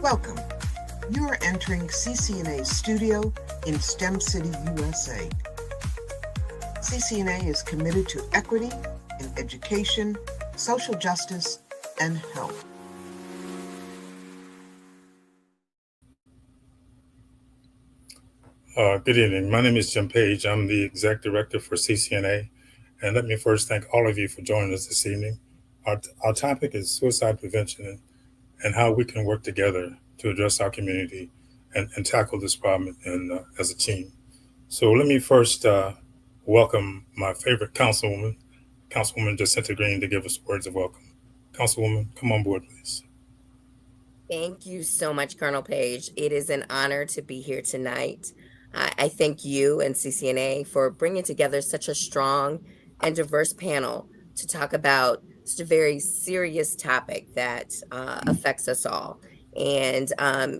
Welcome. You are entering CCNA's studio in STEM City, USA. CCNA is committed to equity in education, social justice, and health. Good evening. My name is Jim Page. I'm the Exec Director for CCNA. And let me first thank all of you for joining us this evening. Our topic is suicide prevention and how we can work together to address our community and tackle this problem as a team. So let me first welcome my favorite Councilwoman Jacinta Green, to give us words of welcome. Councilwoman, come on board, please. Thank you so much, Colonel Page. It is an honor to be here tonight. I thank you and CCNA for bringing together such a strong and diverse panel to talk about such a very serious topic that affects us all. And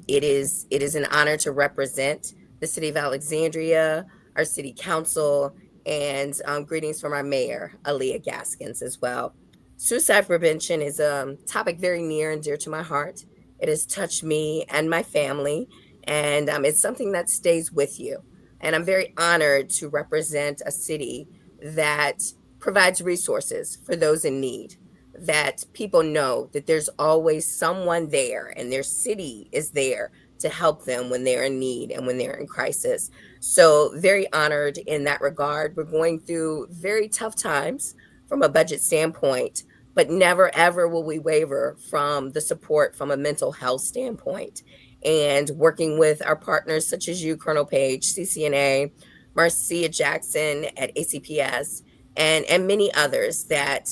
it is an honor to represent the City of Alexandria, our City Council, and greetings from our Mayor, Aaliyah Gaskins, as well. Suicide prevention is a topic very near and dear to my heart. It has touched me and my family, and it's something that stays with you. And I'm very honored to represent a city that provides resources for those in need, that people know that there's always someone there and their city is there to help them when they're in need and when they're in crisis. So very honored in that regard. We're going through very tough times from a budget standpoint, but never ever will we waver from the support from a mental health standpoint, and working with our partners such as you, Colonel Page, CCNA, Marcia Jackson at ACPS, and many others that,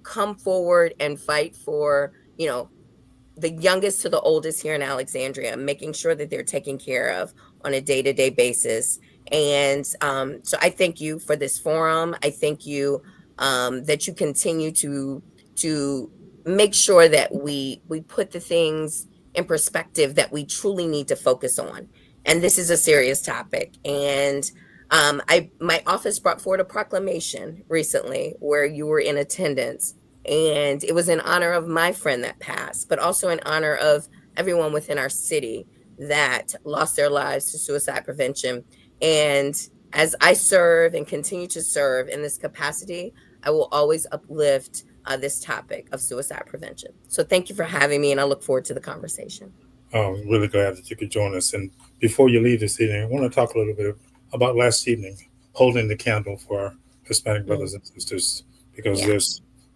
come forward and fight for, the youngest to the oldest here in Alexandria, making sure that they're taken care of on a day-to-day basis. And so I thank you for this forum. I thank you that you continue to make sure that we put the things in perspective that we truly need to focus on. And this is a serious topic. And my office brought forward a proclamation recently where you were in attendance. And it was in honor of my friend that passed, but also in honor of everyone within our city that lost their lives to suicide prevention. And as I serve and continue to serve in this capacity, I will always uplift this topic of suicide prevention. So thank you for having me, and I look forward to the conversation. I'm really glad that you could join us. And before you leave this evening, I want to talk a little bit about last evening, holding the candle for our Hispanic brothers and sisters, because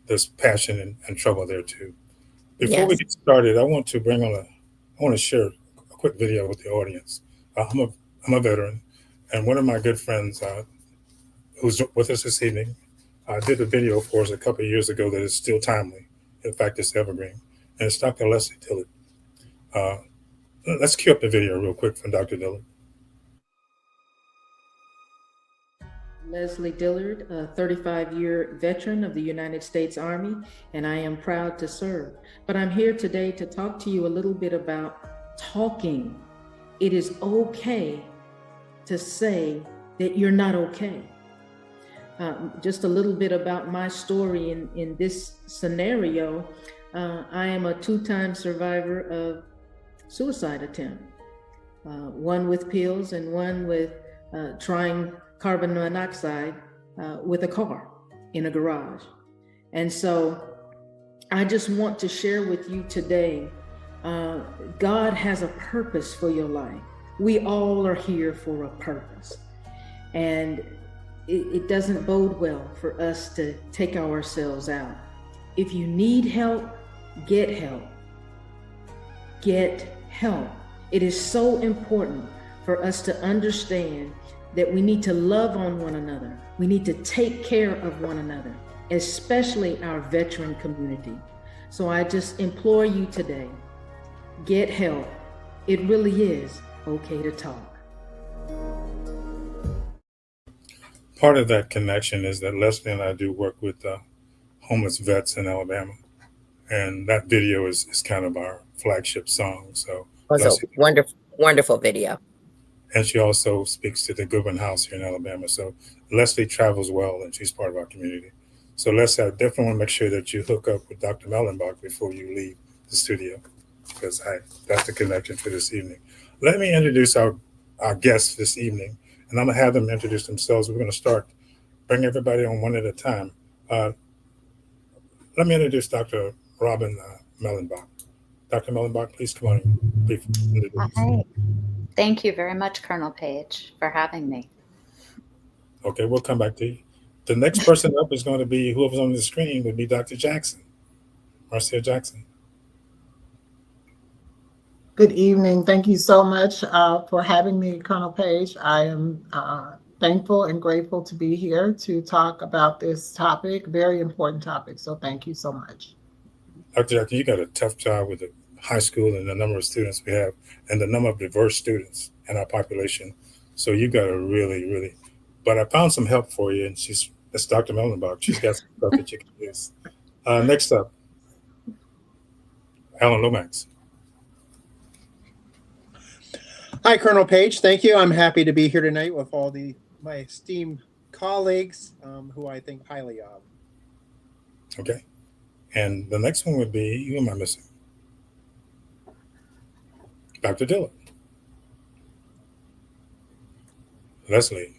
there's passion and trouble there too. Before we get started, I want to share a quick video with the audience. I'm a veteran, and one of my good friends who's with us this evening did a video for us a couple of years ago that is still timely. In fact, it's evergreen, and it's Dr. Leslie Dillard. Let's cue up the video real quick from Dr. Dillard. Leslie Dillard, a 35-year veteran of the United States Army, and I am proud to serve. But I'm here today to talk to you a little bit about talking. It is okay to say that you're not okay. Just a little bit about my story in this scenario. I am a two-time survivor of suicide attempt, one with pills and one with trying carbon monoxide with a car in a garage. And so I just want to share with you today, God has a purpose for your life. We all are here for a purpose. And it doesn't bode well for us to take ourselves out. If you need help, get help. Get help. It is so important for us to understand that we need to love on one another. We need to take care of one another, especially our veteran community. So I just implore you today, get help. It really is okay to talk. Part of that connection is that Leslie and I do work with homeless vets in Alabama. And that video is kind of our flagship song. So it was a wonderful video. And she also speaks to the Goodwin House here in Alabama. So Leslie travels well, and she's part of our community. So Leslie, I definitely want to make sure that you hook up with Dr. Mellenbach before you leave the studio. because that's the connection for this evening. Let me introduce our guests this evening, and I'm going to have them introduce themselves. We're going to start, bring everybody on one at a time. Uh, Let me introduce Dr. Robin Mellenbach. Dr. Mellenbach, please come on and please introduce. Hi. Thank you very much, Colonel Page, for having me. Okay, we'll come back to you. The next person up is going to be whoever's on the screen would be Dr. Jackson, Marcia Jackson. Good evening. Thank you so much for having me, Colonel Page. I am thankful and grateful to be here to talk about this topic, very important topic. So thank you so much. Dr. Jackson, you got a tough job with the high school and the number of students we have and the number of diverse students in our population. So you got to really, but I found some help for you, and that's Dr. Mellenbach. She's got some stuff that you can use. Next up, Alan Lomax. Hi, Colonel Page. Thank you. I'm happy to be here tonight with all my esteemed colleagues who I think highly of. Okay. And the next one would be, who am I missing? Dr. Dillard. Leslie.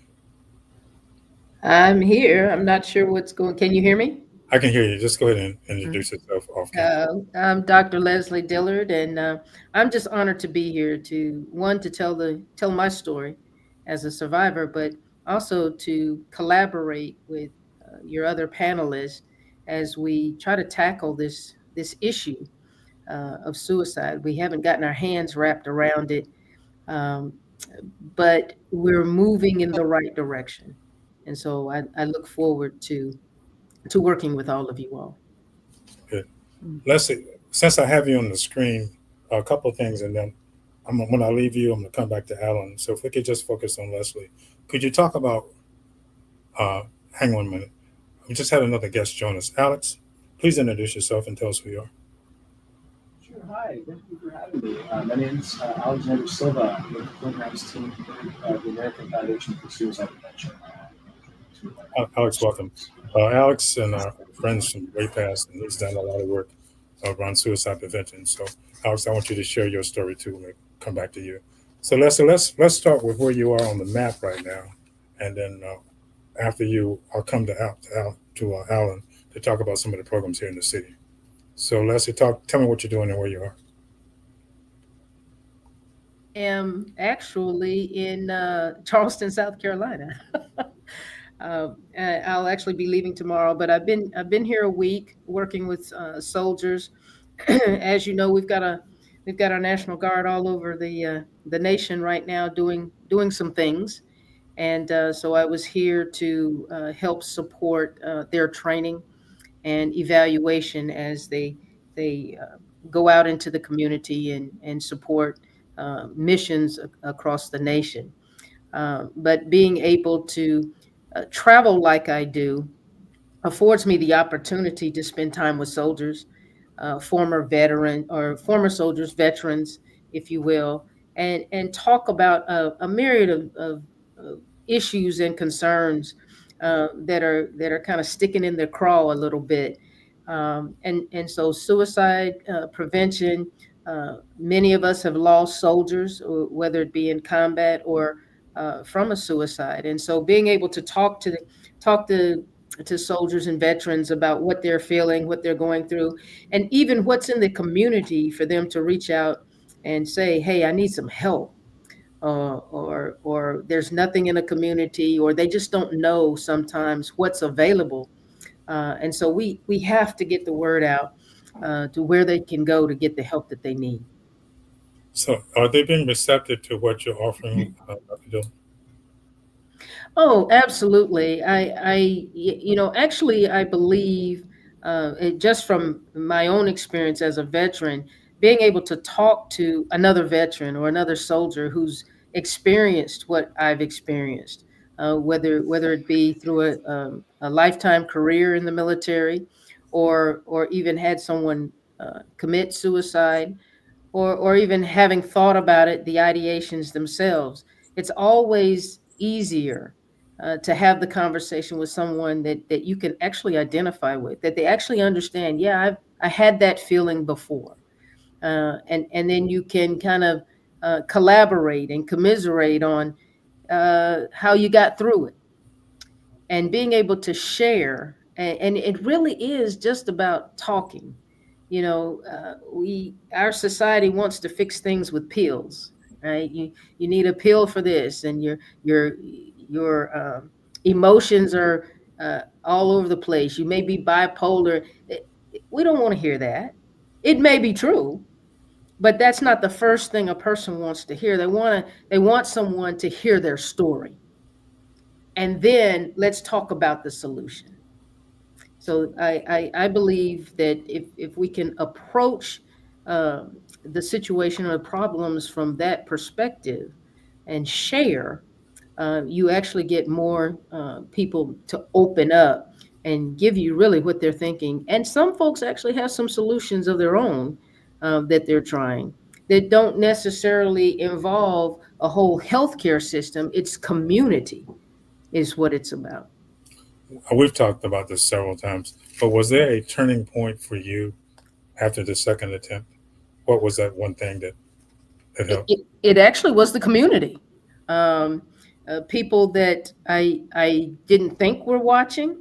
I'm here. I'm not sure what's going. Can you hear me? I can hear you. Just go ahead and introduce yourself off camera. I'm Dr. Leslie Dillard, and I'm just honored to be here to tell my story as a survivor, but also to collaborate with your other panelists as we try to tackle this issue of suicide. We haven't gotten our hands wrapped around it, but we're moving in the right direction, and so I look forward to working with all of you all. Good. Leslie, since I have you on the screen, a couple of things, and then when I leave you, I'm going to come back to Alan. So if we could just focus on Leslie. Could you talk about, hang on a minute. We just had another guest join us. Alex, please introduce yourself and tell us who you are. Sure. Hi. Thank you for having me. My name is Alexander Silva with the programs team for the American Foundation for Suicide Prevention. Alex, welcome. Alex and our friends from way past, and he's done a lot of work around suicide prevention. So, Alex, I want you to share your story too, and we'll come back to you. So, Leslie, let's start with where you are on the map right now, and then after you, I'll come to Alan to talk about some of the programs here in the city. So, Leslie, tell me what you're doing and where you are. Am actually in Charleston, South Carolina. I'll actually be leaving tomorrow, but I've been here a week working with soldiers. As you know, we've got our National Guard all over the nation right now doing some things, and so I was here to help support their training and evaluation as they go out into the community and support missions across the nation. But being able to travel like I do affords me the opportunity to spend time with soldiers, former soldiers, veterans, if you will, and talk about a myriad of issues and concerns that are kind of sticking in their craw a little bit. And so suicide prevention, many of us have lost soldiers, whether it be in combat or from a suicide. And so being able to talk to soldiers and veterans about what they're feeling, what they're going through, and even what's in the community for them to reach out and say, hey, I need some help. Or there's nothing in a community, or they just don't know sometimes what's available. And so we have to get the word out to where they can go to get the help that they need. So are they being receptive to what you're offering, Dr. Dillon? Oh, absolutely. Actually, I believe just from my own experience as a veteran, being able to talk to another veteran or another soldier who's experienced what I've experienced, whether it be through a lifetime career in the military, or even had someone commit suicide, or even having thought about it, the ideations themselves. It's always easier to have the conversation with someone that you can actually identify with, that they actually understand. Yeah, I had that feeling before. and then you can kind of collaborate and commiserate on how you got through it, and being able to share. And it really is just about talking. Our society wants to fix things with pills, right? You need a pill for this, and your emotions are all over the place. You may be bipolar. We don't want to hear that. It may be true, but that's not the first thing a person wants to hear. They want someone to hear their story, and then let's talk about the solution. So I believe that if we can approach the situation or problems from that perspective and share, you actually get more people to open up and give you really what they're thinking. And some folks actually have some solutions of their own that they're trying, that don't necessarily involve a whole healthcare system. It's community is what it's about. We've talked about this several times, but was there a turning point for you after the second attempt? What was that one thing that helped? It actually was the community. People that I didn't think were watching,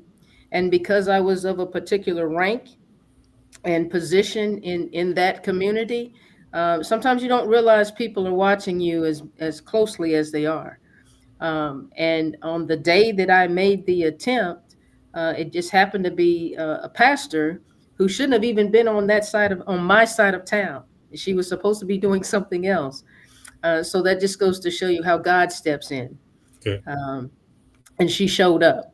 and because I was of a particular rank and position in that community, sometimes you don't realize people are watching you as closely as they are. And on the day that I made the attempt, it just happened to be a pastor who shouldn't have even been on my side of town. She was supposed to be doing something else. So that just goes to show you how God steps in. Okay. And she showed up.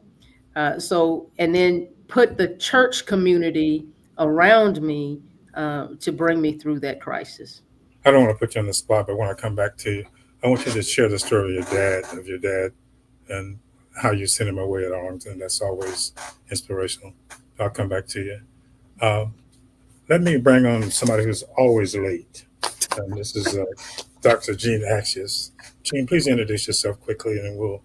And then put the church community around me to bring me through that crisis. I don't want to put you on the spot, but when I come back to you, I want you to share the story of your dad, and how you sent him away at Arlington. That's always inspirational. I'll come back to you. Let me bring on somebody who's always late. And this is Dr. Jean Axius. Jean, please introduce yourself quickly, and we'll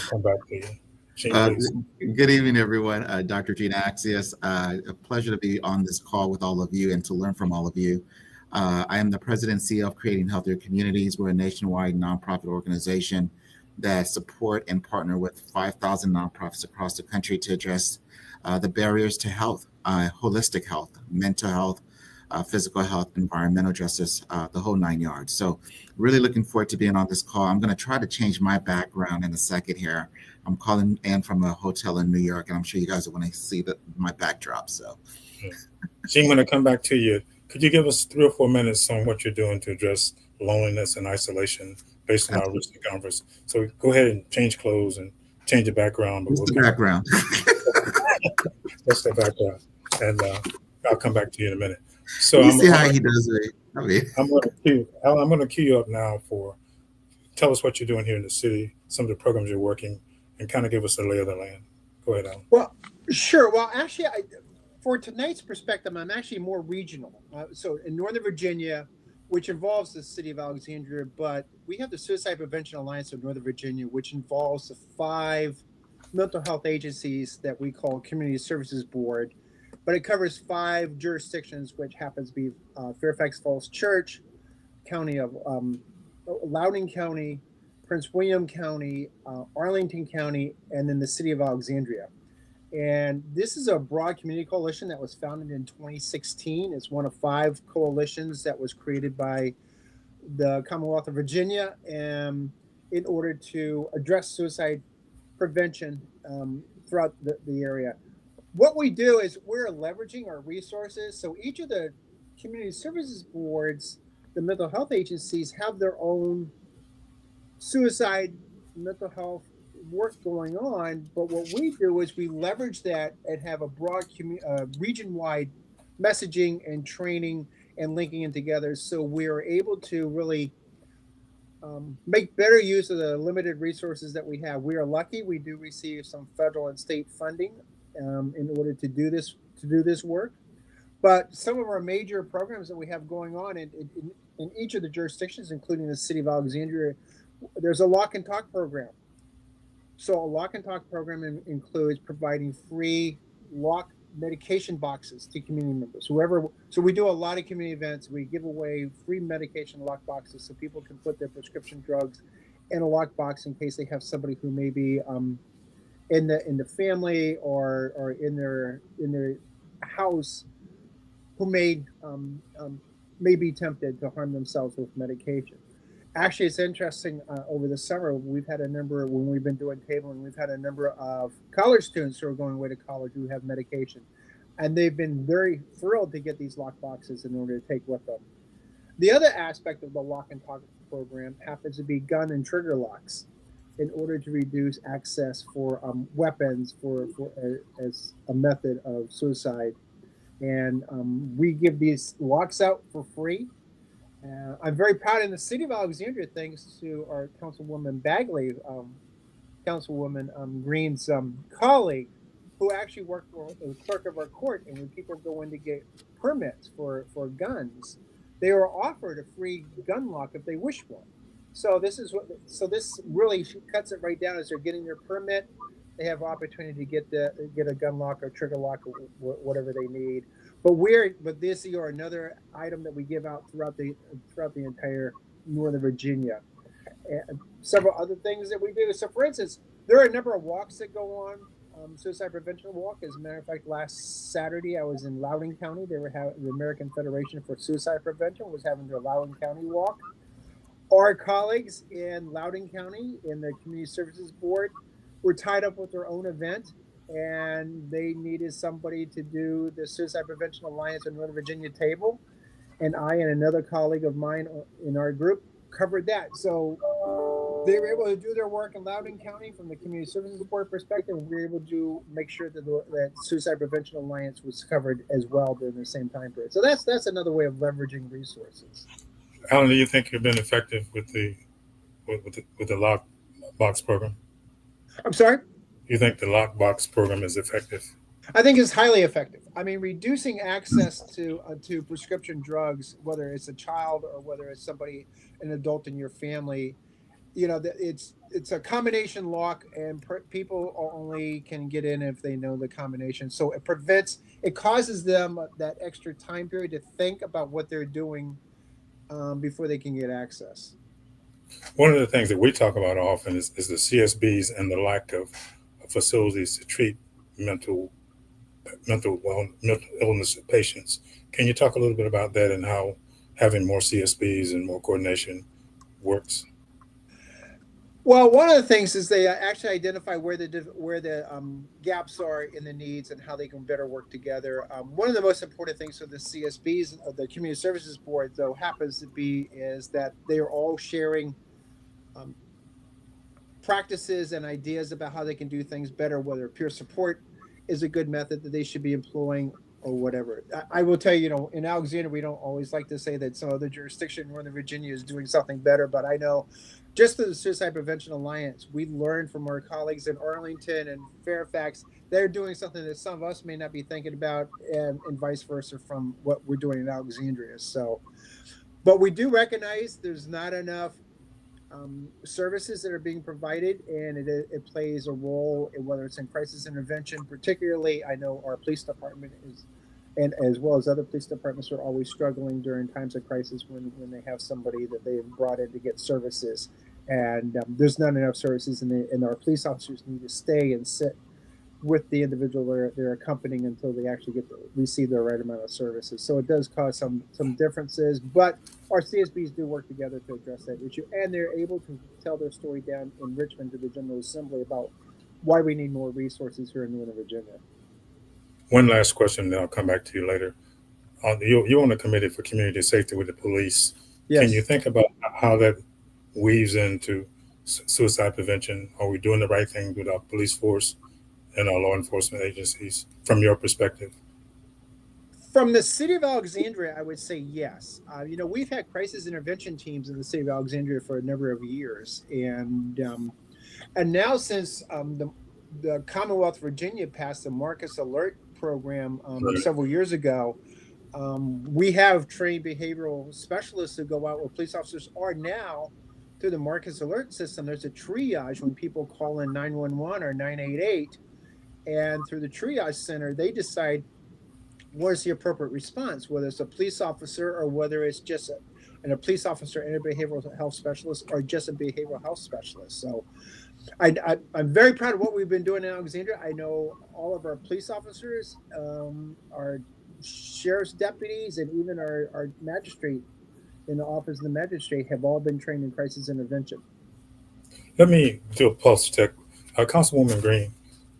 come back to you. Jean, please. Good evening, everyone. Dr. Jean Axius. A pleasure to be on this call with all of you and to learn from all of you. I am the president and CEO of Creating Healthier Communities. We're a nationwide nonprofit organization that support and partner with 5,000 nonprofits across the country to address the barriers to health, holistic health, mental health, physical health, environmental justice, the whole 9 yards. So really looking forward to being on this call. I'm going to try to change my background in a second here. I'm calling in from a hotel in New York, and I'm sure you guys will want to see my backdrop. So, Jean, when I come back to you, could you give us 3 or 4 minutes on what you're doing to address loneliness and isolation based on our recent conference? So go ahead and change clothes and change your background. What's the background? That's the background. And I'll come back to you in a minute. So you see how he does it. I mean, I'm going to cue you up now tell us what you're doing here in the city, some of the programs you're working, and kind of give us the lay of the land. Go ahead, Alan. Well, sure. Well, actually, for tonight's perspective, I'm actually more regional. So in Northern Virginia, which involves the city of Alexandria, but we have the Suicide Prevention Alliance of Northern Virginia, which involves the 5 mental health agencies that we call Community Services Board. But it covers 5 jurisdictions, which happens to be Fairfax Falls Church, County of Loudoun County, Prince William County, Arlington County, and then the city of Alexandria. And this is a broad community coalition that was founded in 2016. It's one of 5 coalitions that was created by the Commonwealth of Virginia in order to address suicide prevention throughout the area. What we do is we're leveraging our resources. So each of the community services boards, the mental health agencies, have their own suicide mental health work going on, but what we do is we leverage that and have a broad region-wide messaging and training and linking it together, so we're able to really make better use of the limited resources that we have. We are lucky; we do receive some federal and state funding in order to do this work. But some of our major programs that we have going on in each of the jurisdictions, including the city of Alexandria, there's a Lock and Talk program. So a Lock and Talk program includes providing free Lock medication boxes to community members. So we do a lot of community events. We give away free medication lock boxes so people can put their prescription drugs in a lock box in case they have somebody who may be in the family or in their house who may be tempted to harm themselves with medication. Actually, it's interesting. Over the summer, we've had a number, when we've been doing tabling, we've had a number of college students who are going away to college who have medication. And they've been very thrilled to get these lock boxes in order to take with them. The other aspect of the Lock and Talk program happens to be gun and trigger locks in order to reduce access for weapons as a method of suicide. And we give these locks out for free. I'm very proud in the city of Alexandria, thanks to our Councilwoman Bagley, Councilwoman Green's colleague, who actually worked for the clerk of our court. And when people go in to get permits for guns, they are offered a free gun lock if they wish one. So this really cuts it right down as they're getting their permit. They have opportunity to get a gun lock or trigger lock or whatever they need. But this year, another item that we give out throughout the entire Northern Virginia. And several other things that we do. So, for instance, there are a number of walks that go on. Suicide Prevention Walk. As a matter of fact, last Saturday I was in Loudoun County. They were having the American Federation for Suicide Prevention was having their Loudoun County Walk. Our colleagues in Loudoun County in the Community Services Board were tied up with their own event, and they needed somebody to do the Suicide Prevention Alliance in Northern Virginia table. And I and another colleague of mine in our group covered that. So they were able to do their work in Loudoun County from the Community Services Board perspective, and we were able to make sure that Suicide Prevention Alliance was covered as well during the same time period. So that's another way of leveraging resources. Alan, do you think you've been effective with the lockbox program? I'm sorry? You think the lockbox program is effective? I think it's highly effective. I mean, reducing access to prescription drugs, whether it's a child or whether it's an adult in your family, it's a combination lock, and people only can get in if they know the combination. So it causes them that extra time period to think about what they're doing before they can get access. One of the things that we talk about often is the CSBs and the lack of facilities to treat mental illness patients. Can you talk a little bit about that and how having more CSBs and more coordination works? Well, one of the things is they actually identify where the gaps are in the needs and how they can better work together. One of the most important things for the CSBs, the Community Services Board, though, happens to be is that they are all sharing practices and ideas about how they can do things better, whether peer support is a good method that they should be employing or whatever. I will tell you, in Alexandria, we don't always like to say that some other jurisdiction in Northern Virginia is doing something better, but I know just through the Suicide Prevention Alliance, we learned from our colleagues in Arlington and Fairfax, they're doing something that some of us may not be thinking about, and vice versa from what we're doing in Alexandria. So, but we do recognize there's not enough services that are being provided, and it plays a role in whether it's in crisis intervention. Particularly, I know our police department is, and as well as other police departments, are always struggling during times of crisis when they have somebody that they've brought in to get services, and there's not enough services, and our police officers need to stay and sit with the individual they're accompanying until they actually get to receive the right amount of services. So it does cause some differences, but our CSBs do work together to address that issue, and they're able to tell their story down in Richmond to the General Assembly about why we need more resources here in Northern Virginia. One last question, then I'll come back to you later. You're on the committee for community safety with the police. Yes. Can you think about how that weaves into suicide prevention? Are we doing the right thing with our police force and our law enforcement agencies from your perspective? From the city of Alexandria, I would say yes. We've had crisis intervention teams in the city of Alexandria for a number of years, and now since the Commonwealth of Virginia passed the Marcus Alert program several years ago, we have trained behavioral specialists who go out where police officers are now through the Marcus Alert system. There's a triage when people call in 911 or 988. and through the triage center, they decide what is the appropriate response, whether it's a police officer or whether it's just a police officer and a behavioral health specialist or just a behavioral health specialist. So I'm very proud of what we've been doing in Alexandria. I know all of our police officers, our sheriff's deputies, and even our magistrate in the office of the magistrate have all been trained in crisis intervention. Let me do a pulse check. Councilwoman Green,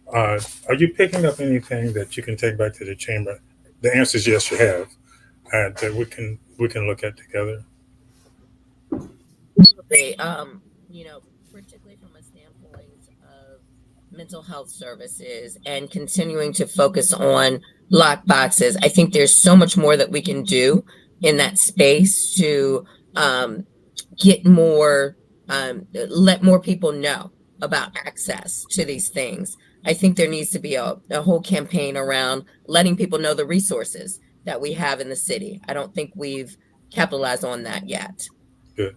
are you picking up anything that you can take back to the chamber? The answer is yes, you have, and that we can look at together. They, particularly from a standpoint of mental health services and continuing to focus on lock boxes, I think there's so much more that we can do in that space to get more, let more people know about access to these things. I think there needs to be a whole campaign around letting people know the resources that we have in the city. I don't think we've capitalized on that yet. Good.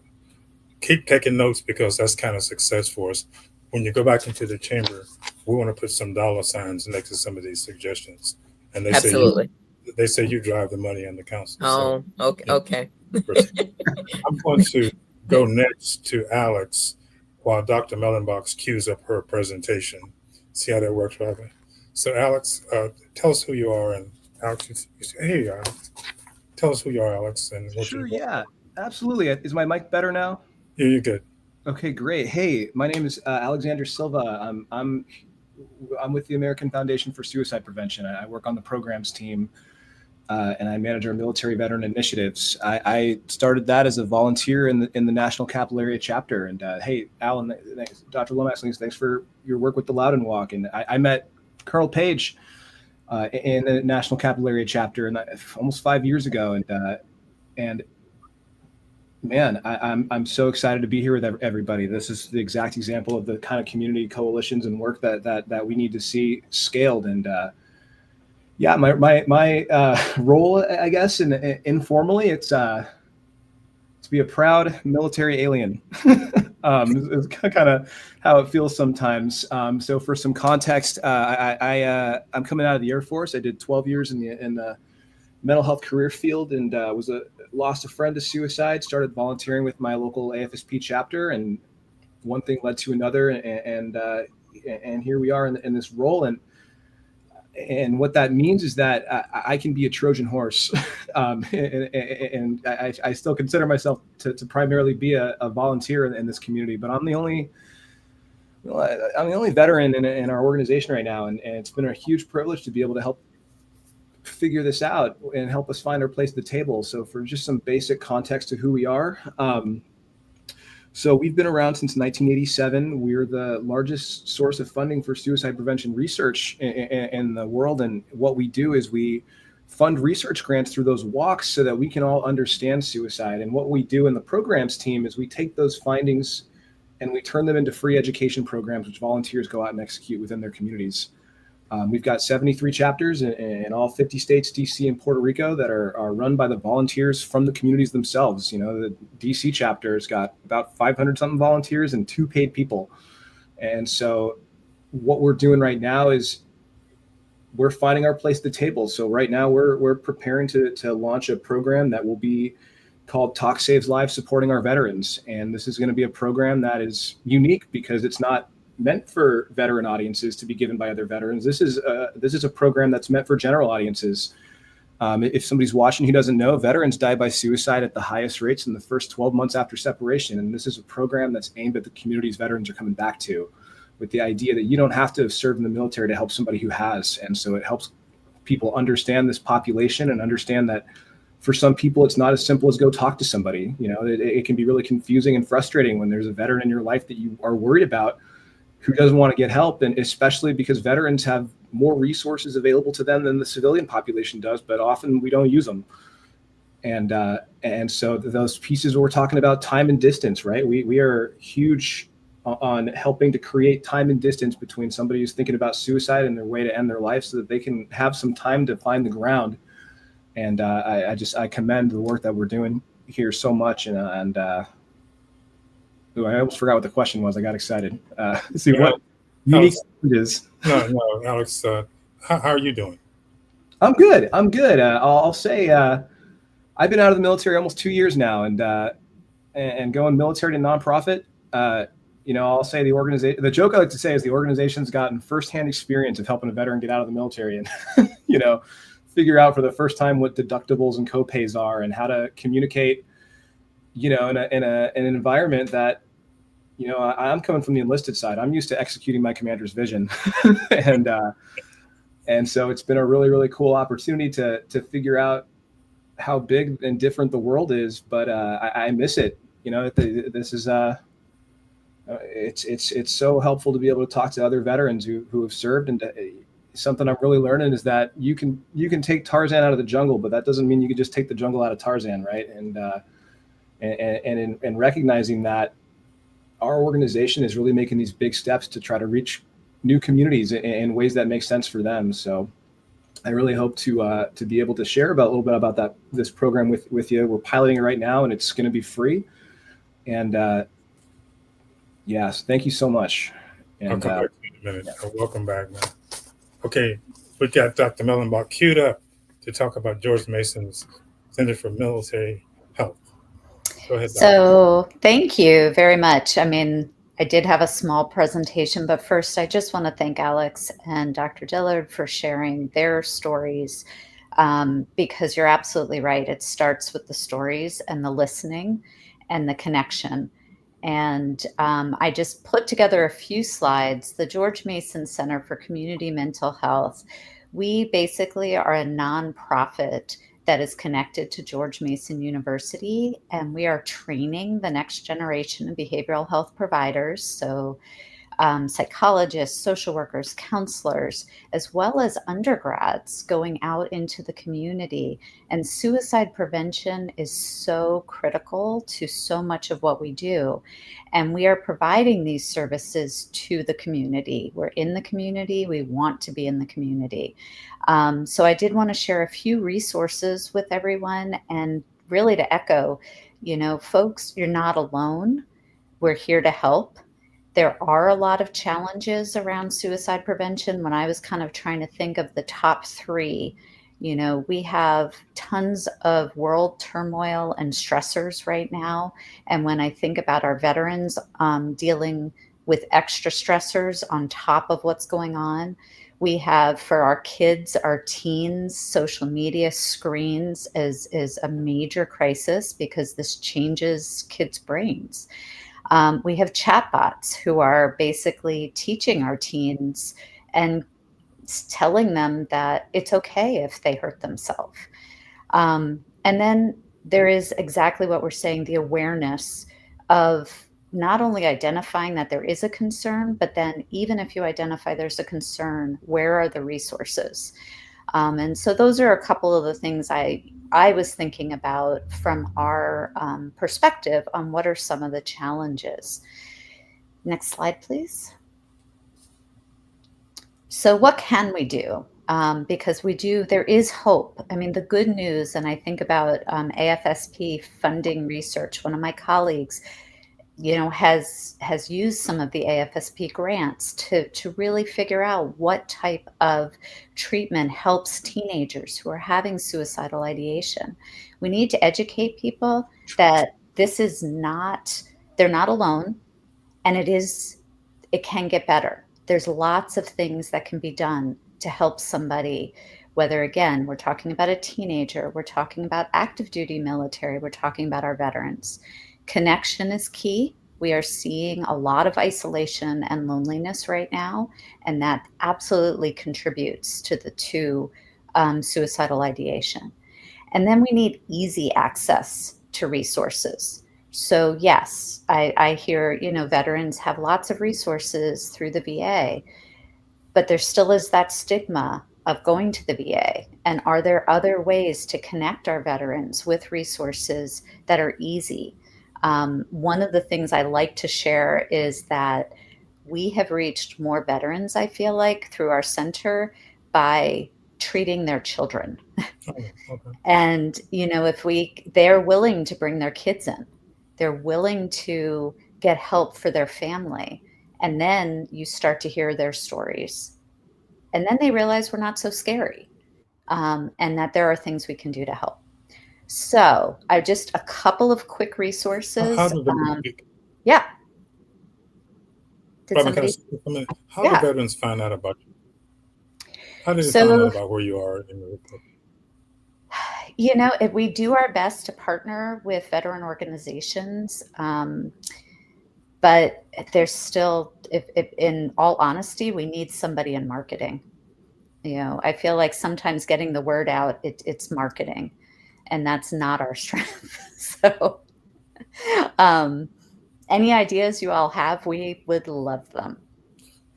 Keep taking notes because that's kind of success for us. When you go back into the chamber, we want to put some dollar signs next to some of these suggestions. And Absolutely. They say you drive the money on the council. Oh, so, okay. Yeah. Okay. I'm going to go next to Alex while Dr. Mellenbach queues up her presentation. See how that works, Robin? So Alex, tell us who you are. And Alex, here you are. Tell us who you are, Alex. And what Sure, you yeah, absolutely. Is my mic better now? Yeah, you're good. Okay, great. Hey, my name is Alexander Silva. I'm with the American Foundation for Suicide Prevention. I work on the programs team, and I manage our military veteran initiatives. I started that as a volunteer in the National Capital Area chapter. And hey, Alan, Dr. Lomax, thanks for your work with the Loudon Walk. And I met Colonel Page in the National Capital Area chapter almost 5 years ago. And man, I'm so excited to be here with everybody. This is the exact example of the kind of community coalitions and work that we need to see scaled. And yeah, my role, I guess, informally, it's to be a proud military alien. It's kind of how it feels sometimes. So for some context, I'm coming out of the Air Force. I did 12 years in the mental health career field and lost a friend to suicide, started volunteering with my local AFSP chapter, and one thing led to another, and here we are in this role. And what that means is that I can be a Trojan horse, and I still consider myself to primarily be a volunteer in this community. But I'm the only veteran in our organization right now, and it's been a huge privilege to be able to help figure this out and help us find our place at the table. So for just some basic context to who we are. So we've been around since 1987. We're the largest source of funding for suicide prevention research in the world. And what we do is we fund research grants through those walks so that we can all understand suicide. And what we do in the programs team is we take those findings and we turn them into free education programs, which volunteers go out and execute within their communities. We've got 73 chapters in all 50 states, DC and Puerto Rico, that are run by the volunteers from the communities themselves. You know, the DC chapter has got about 500 something volunteers and 2 paid people. And so what we're doing right now is we're finding our place at the table. So right now we're preparing to launch a program that will be called Talk Saves Lives, Supporting Our Veterans. And this is going to be a program that is unique because it's not meant for veteran audiences to be given by other veterans. This is a program that's meant for general audiences. If somebody's watching who doesn't know, veterans die by suicide at the highest rates in the first 12 months after separation. And this is a program that's aimed at the communities veterans are coming back to, with the idea that you don't have to have served in the military to help somebody who has. And so it helps people understand this population and understand that for some people, it's not as simple as go talk to somebody. You know, it can be really confusing and frustrating when there's a veteran in your life that you are worried about who doesn't want to get help, and especially because veterans have more resources available to them than the civilian population does, but often we don't use them. And so those pieces we're talking about, time and distance, right? We are huge on helping to create time and distance between somebody who's thinking about suicide and their way to end their life so that they can have some time to find the ground. And I commend the work that we're doing here so much. I almost forgot what the question was. I got excited. unique Alex, challenges. no, Alex, how are you doing? I'm good. I'm good. I'll say I've been out of the military almost 2 years now, and going military to nonprofit. I'll say the organization. The joke I like to say is the organization's gotten firsthand experience of helping a veteran get out of the military and figure out for the first time what deductibles and copays are and how to communicate. In an environment that I'm coming from the enlisted side. I'm used to executing my commander's vision, and so it's been a really, really cool opportunity to figure out how big and different the world is. But I miss it. This is it's so helpful to be able to talk to other veterans who have served. And something I'm really learning is that you can take Tarzan out of the jungle, but that doesn't mean you can just take the jungle out of Tarzan, right? And recognizing that our organization is really making these big steps to try to reach new communities in ways that make sense for them. So I really hope to be able to share a little bit about this program with you. We're piloting it right now, and it's going to be free. And yes, thank you so much. And, I'll come back to you in a minute. Yeah. Welcome back, man. Okay, we got Dr. Mellenbach queued up to talk about George Mason's Center for Military Health. Go ahead, Dr. So thank you very much. I mean, I did have a small presentation, but first I just want to thank Alex and Dr. Dillard for sharing their stories, because you're absolutely right. It starts with the stories and the listening and the connection. And I just put together a few slides. The George Mason Center for Community Mental Health, we basically are a nonprofit that is connected to George Mason University, and we are training the next generation of behavioral health providers. So psychologists, social workers, counselors, as well as undergrads going out into the community. And suicide prevention is so critical to so much of what we do. And we are providing these services to the community. We're in the community. We want to be in the community. So I did want to share a few resources with everyone, and really to echo, folks, you're not alone. We're here to help. There are a lot of challenges around suicide prevention. When I was kind of trying to think of the top three, we have tons of world turmoil and stressors right now. And when I think about our veterans dealing with extra stressors on top of what's going on, we have for our kids, our teens, social media screens is a major crisis because this changes kids' brains. We have chatbots who are basically teaching our teens and telling them that it's okay if they hurt themselves. And then there is exactly what we're saying, the awareness of not only identifying that there is a concern, but then even if you identify there's a concern, where are the resources? And so those are a couple of the things I was thinking about from our perspective on what are some of the challenges. Next slide, please. So what can we do? Because there is hope. I mean, the good news, and I think about AFSP funding research. One of my colleagues, has used some of the AFSP grants to really figure out what type of treatment helps teenagers who are having suicidal ideation. We need to educate people that they're not alone, and it can get better. There's lots of things that can be done to help somebody, whether, again, we're talking about a teenager, we're talking about active duty military, we're talking about our veterans. Connection is key. We are seeing a lot of isolation and loneliness right now, and that absolutely contributes to suicidal ideation. And then we need easy access to resources. So yes, I hear, veterans have lots of resources through the VA, but there still is that stigma of going to the VA. And are there other ways to connect our veterans with resources that are easy? One of the things I like to share is that we have reached more veterans, I feel like, through our center by treating their children. Oh, okay. And, they're willing to bring their kids in. They're willing to get help for their family. And then you start to hear their stories. And then they realize we're not so scary, and that there are things we can do to help. So, I just a couple of quick How resources. do veterans, Yeah. Did Robin, can I somebody? say something? How do Yeah. veterans find out about you? How do they find out So, about where you are in the report? if we do our best to partner with veteran organizations, but there's still, if in all honesty, we need somebody in marketing. I feel like sometimes getting the word out, it's marketing, and that's not our strength. So, um, any ideas you all have, we would love them.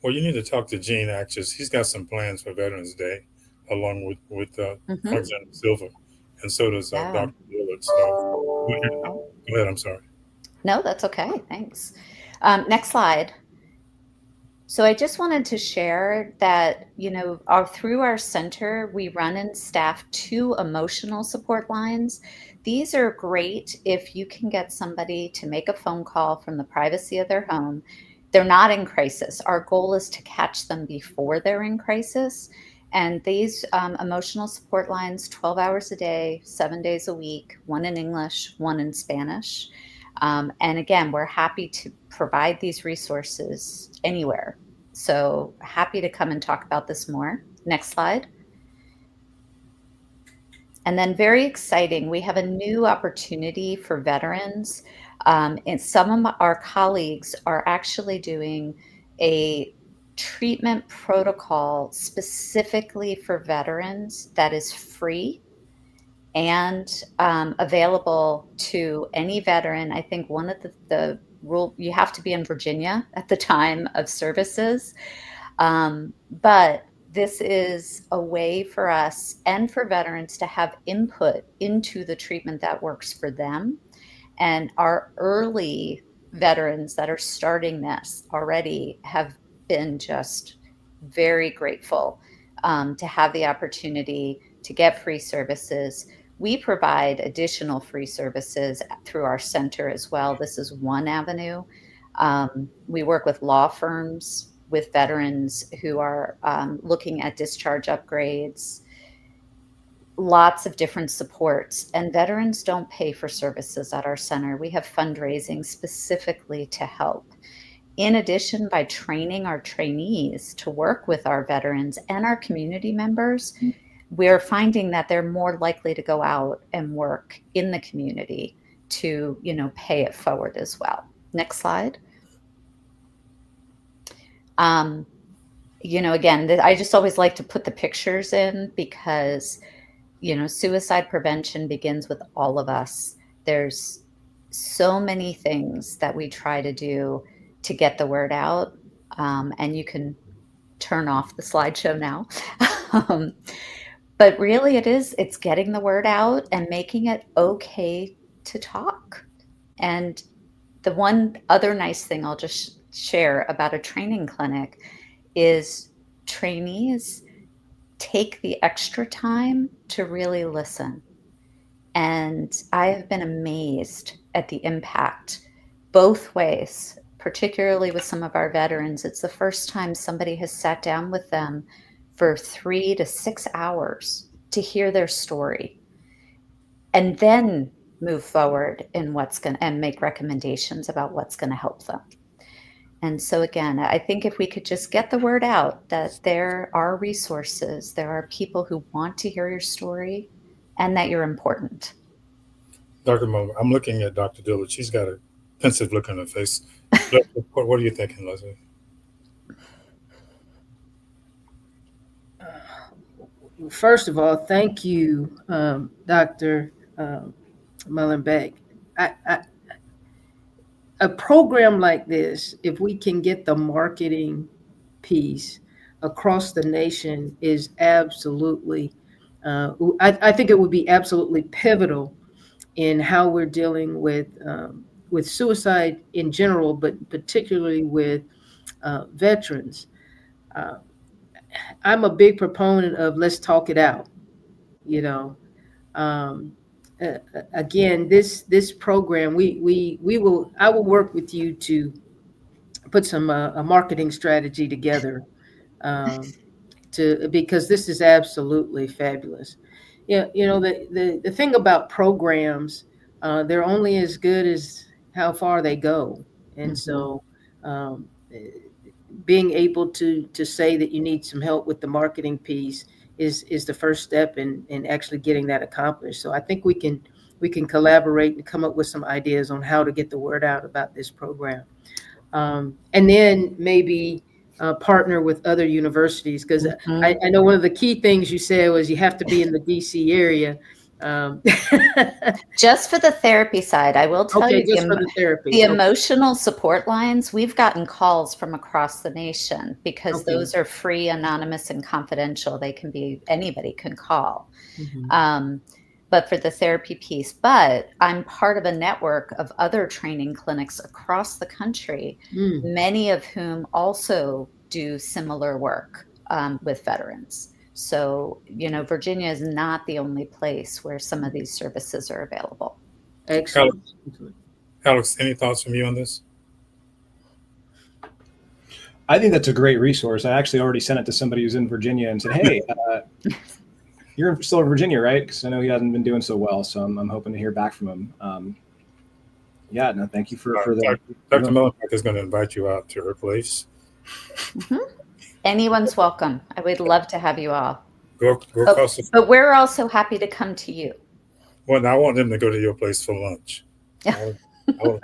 Well, you need to talk to Gene Actions. He's got some plans for Veterans Day, along with Hmm. Alexander Silver, and so does Yeah. Dr. Dillard. So go ahead. I'm sorry. No, that's okay. Thanks. Next slide. So I just wanted to share that, through our center, we run and staff 2 emotional support lines. These are great if you can get somebody to make a phone call from the privacy of their home. They're not in crisis. Our goal is to catch them before they're in crisis. And these emotional support lines, 12 hours a day, 7 days a week, one in English, one in Spanish. And again, we're happy to provide these resources anywhere. So happy to come and talk about this more. Next slide. And then very exciting, we have a new opportunity for veterans. And some of our colleagues are actually doing a treatment protocol specifically for veterans that is free and available to any veteran. I think one of the rule, you have to be in Virginia at the time of services. But this is a way for us and for veterans to have input into the treatment that works for them. And our early veterans that are starting this already have been just very grateful to have the opportunity to get free services. We provide additional free services through our center as well. This is one avenue. We work with law firms, with veterans who are looking at discharge upgrades, lots of different supports. And veterans don't pay for services at our center. We have fundraising specifically to help. In addition, by training our trainees to work with our veterans and our community members, we're finding that they're more likely to go out and work in the community to, pay it forward as well. Next slide. Again, I just always like to put the pictures in because, suicide prevention begins with all of us. There's so many things that we try to do to get the word out. And you can turn off the slideshow now. But really it's getting the word out and making it okay to talk. And the one other nice thing I'll just share about a training clinic is trainees take the extra time to really listen. And I have been amazed at the impact both ways, particularly with some of our veterans. It's the first time somebody has sat down with them for 3 to 6 hours to hear their story and then move forward in and make recommendations about what's going to help them. And so again, I think if we could just get the word out that there are resources, there are people who want to hear your story, and that you're important. Dr. Mo, I'm looking at Dr. Dillard. She's got a pensive look on her face. What are you thinking, Leslie? First of all, thank you, Dr. Mullenbeck. A program like this, if we can get the marketing piece across the nation, is absolutely, I think it would be absolutely pivotal in how we're dealing with suicide in general, but particularly with veterans. I'm a big proponent of let's talk it out. You know, um, again, this program, I will work with you to a marketing strategy together, because this is absolutely fabulous. Yeah, the thing about programs, they're only as good as how far they go, and so um, being able to say that you need some help with the marketing piece is the first step in actually getting that accomplished. So I think we can collaborate and come up with some ideas on how to get the word out about this program, and then maybe partner with other universities, because I know one of the key things you said was you have to be in the DC area. Um, Just for the therapy side, I will tell okay, you just for the therapy. the Okay. emotional support lines, we've gotten calls from across the nation because Okay. those are free, anonymous, and confidential. They can be, anybody can call. Mhm. But for the therapy piece, but I'm part of a network of other training clinics across the country, Mm. many of whom also do similar work with veterans. So, Virginia is not the only place where some of these services are available. Excellent. Alex, any thoughts from you on this? I think that's a great resource. I actually already sent it to somebody who's in Virginia and said, "Hey, you're still in Virginia, right?" Because I know he hasn't been doing so well. So I'm hoping to hear back from him. Yeah, no, thank you for the. Dr. Mellenbeck is going to invite you out to her place. Anyone's welcome. I would love to have you all. Go across the. But we're also happy to come to you. Well, I want them to go to your place for lunch. I will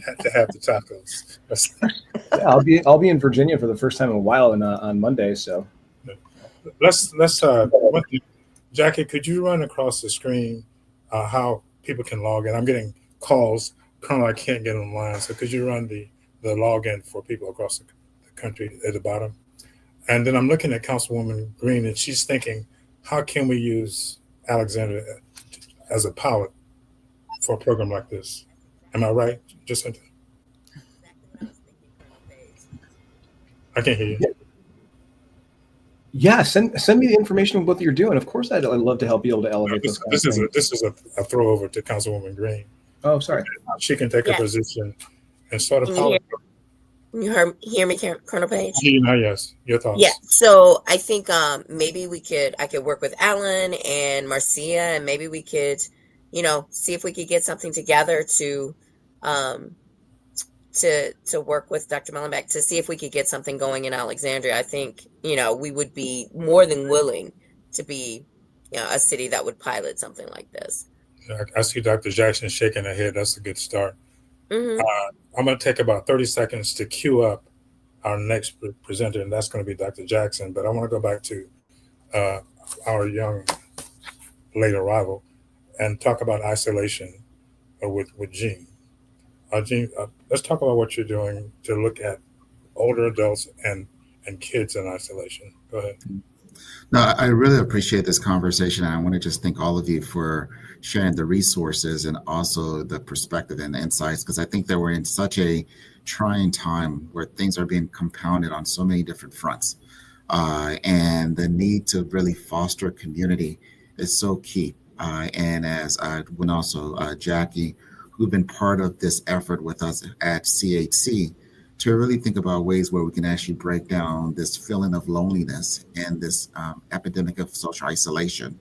have to have the tacos. Yeah, I'll be in Virginia for the first time in a while on Monday. So let's Jackie, could you run across the screen how people can log in? I'm getting calls. Currently, I can't get online. So could you run the login for people across the country at the bottom? And then I'm looking at Councilwoman Green, and she's thinking, how can we use Alexandria as a pilot for a program like this? Am I right, Jacinta? I can't hear you. Yeah, send me the information of what you're doing. Of course, I'd love to help be able to elevate those. This is a throw over to Councilwoman Green. Oh, sorry. She can take a position and start a pilot. Can you hear me, Colonel Page? Yes. Your thoughts? Yeah. So I think maybe I could work with Alan and Marcia, and maybe we could, see if we could get something together to work with Dr. Mellenbeck to see if we could get something going in Alexandria. I think, we would be more than willing to be, a city that would pilot something like this. I see Dr. Jackson shaking her head. That's a good start. Mm-hmm. I'm going to take about 30 seconds to queue up our next presenter, and that's going to be Dr. Jackson. But I want to go back to our young late arrival and talk about isolation with Jean. Jean, let's talk about what you're doing to look at older adults and kids in isolation. Go ahead. No, I really appreciate this conversation. And I want to just thank all of you for sharing the resources and also the perspective and the insights, because I think that we're in such a trying time where things are being compounded on so many different fronts. And the need to really foster community is so key. And as when also Jackie, who've been part of this effort with us at CHC, to really think about ways where we can actually break down this feeling of loneliness and this epidemic of social isolation,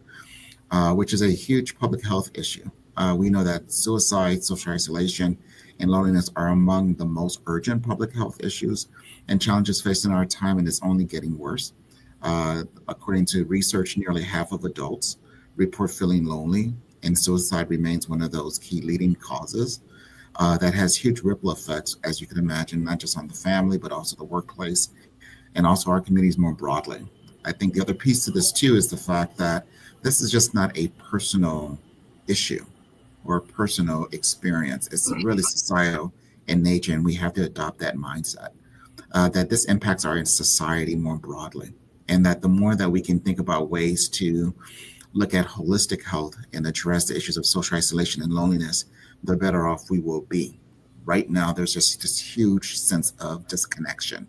which is a huge public health issue. We know that suicide, social isolation, and loneliness are among the most urgent public health issues and challenges facing our time, and it's only getting worse. According to research, nearly half of adults report feeling lonely, and suicide remains one of those key leading causes. That has huge ripple effects, as you can imagine, not just on the family, but also the workplace and also our communities more broadly. I think the other piece to this, too, is the fact that this is just not a personal issue or a personal experience. It's really societal in nature, and we have to adopt that mindset, that this impacts our society more broadly, and that the more that we can think about ways to look at holistic health and address the issues of social isolation and loneliness, the better off we will be. Right now, there's just this huge sense of disconnection.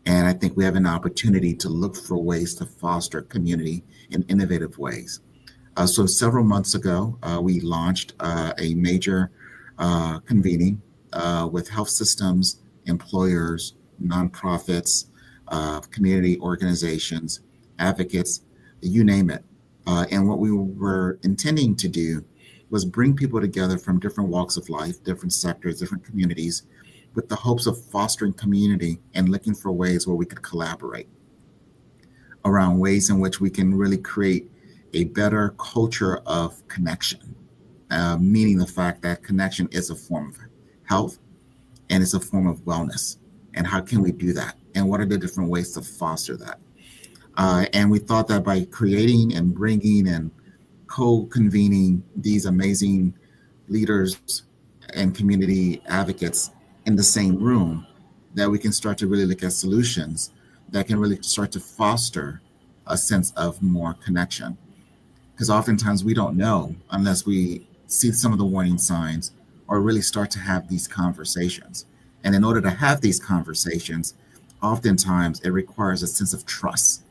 And I think we have an opportunity to look for ways to foster community in innovative ways. So several months ago, we launched a major convening with health systems, employers, nonprofits, community organizations, advocates, you name it. And what we were intending to do was bring people together from different walks of life, different sectors, different communities, with the hopes of fostering community and looking for ways where we could collaborate around ways in which we can really create a better culture of connection, meaning the fact that connection is a form of health and it's a form of wellness. And how can we do that? And what are the different ways to foster that? And we thought that by creating and bringing and co-convening these amazing leaders and community advocates in the same room, that we can start to really look at solutions that can really start to foster a sense of more connection. Because oftentimes we don't know unless we see some of the warning signs or really start to have these conversations. And in order to have these conversations, oftentimes it requires a sense of trust.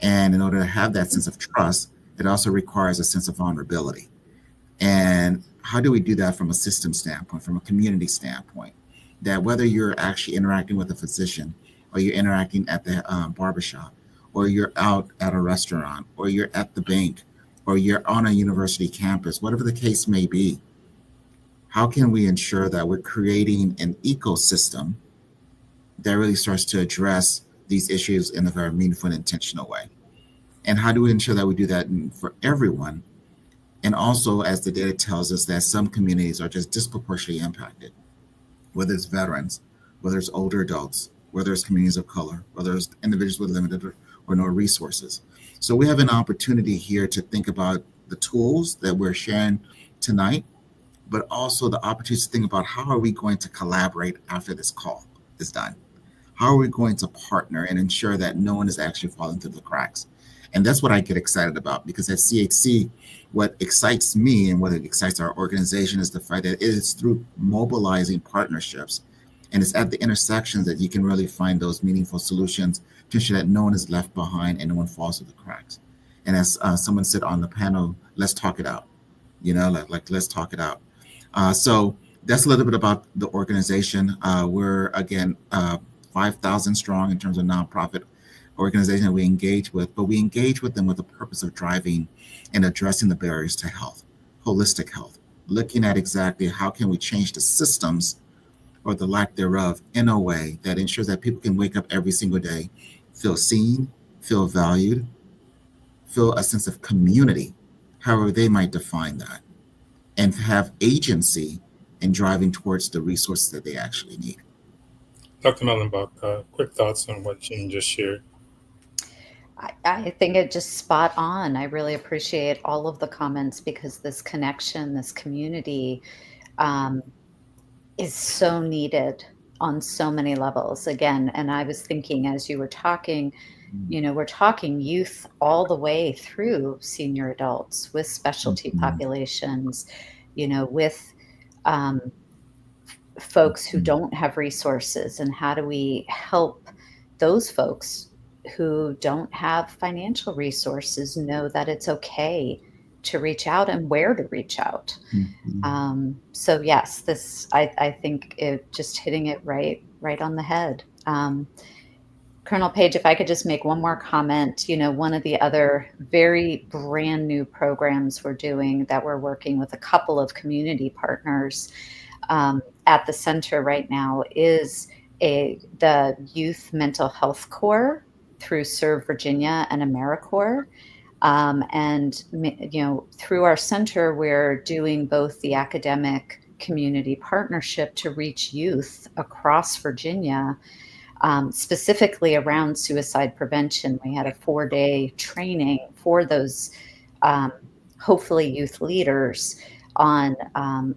And in order to have that sense of trust, it also requires a sense of vulnerability. And how do we do that from a system standpoint, from a community standpoint? That whether you're actually interacting with a physician, or you're interacting at the barbershop, or you're out at a restaurant, or you're at the bank, or you're on a university campus, whatever the case may be, how can we ensure that we're creating an ecosystem that really starts to address these issues in a very meaningful and intentional way? And how do we ensure that we do that for everyone? And also, as the data tells us, that some communities are just disproportionately impacted, whether it's veterans, whether it's older adults, whether it's communities of color, whether it's individuals with limited or no resources. So we have an opportunity here to think about the tools that we're sharing tonight, but also the opportunity to think about how are we going to collaborate after this call is done? How are we going to partner and ensure that no one is actually falling through the cracks? And that's what I get excited about, because at CHC, what excites me and what excites our organization is the fact that it is through mobilizing partnerships, and it's at the intersections that you can really find those meaningful solutions to ensure that no one is left behind and no one falls through the cracks. And as someone said on the panel, let's talk it out. Let's talk it out. So that's a little bit about the organization. We're, again, 5,000 strong in terms of nonprofit organization that we engage with, but we engage with them with the purpose of driving and addressing the barriers to health, holistic health, looking at exactly how can we change the systems or the lack thereof in a way that ensures that people can wake up every single day, feel seen, feel valued, feel a sense of community, however they might define that, and have agency in driving towards the resources that they actually need. Dr. Mellenbach, quick thoughts on what Jean just shared. I think it just spot on. I really appreciate all of the comments, because this connection, this community is so needed on so many levels. Again, and I was thinking as you were talking, we're talking youth all the way through senior adults with specialty populations, with folks who don't have resources, and how do we help those folks who don't have financial resources know that it's okay to reach out and where to reach out. So yes, this, I think it just hitting it right on the head. Colonel Page, if I could just make one more comment, one of the other very brand new programs we're doing, that we're working with a couple of community partners at the center right now, is the Youth Mental Health Corps through Serve Virginia and AmeriCorps. And through our center, we're doing both the academic community partnership to reach youth across Virginia, specifically around suicide prevention. We had a 4-day training for those, hopefully youth leaders, on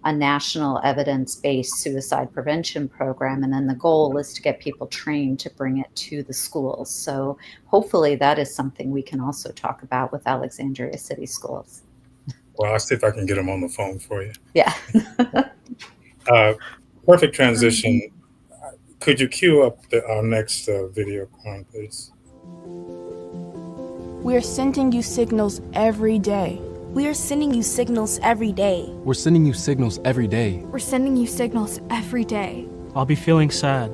a national evidence-based suicide prevention program. And then the goal is to get people trained to bring it to the schools. So hopefully that is something we can also talk about with Alexandria City Schools. Well, I'll see if I can get them on the phone for you. Yeah. Perfect transition. Could you cue up our next video, Quan, please? We're sending you signals every day. We are sending you signals every day. We're sending you signals every day. We're sending you signals every day. I'll be feeling sad.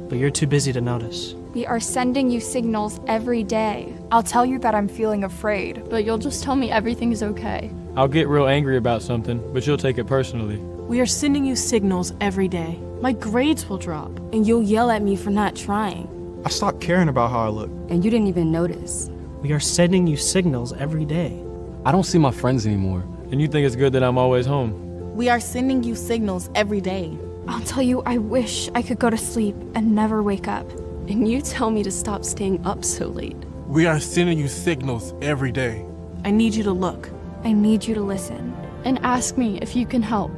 but you're too busy to notice. We are sending you signals every day. I'll tell you that I'm feeling afraid, but you'll just tell me everything's okay. I'll get real angry about something, but you'll take it personally. We are sending you signals every day. My grades will drop, and you'll yell at me for not trying. I stopped caring about how I look. And you didn't even notice. We are sending you signals every day. I don't see my friends anymore, and you think it's good that I'm always home. We are sending you signals every day. I'll tell you I wish I could go to sleep and never wake up. And you tell me to stop staying up so late. We are sending you signals every day. I need you to look. I need you to listen. And ask me if you can help.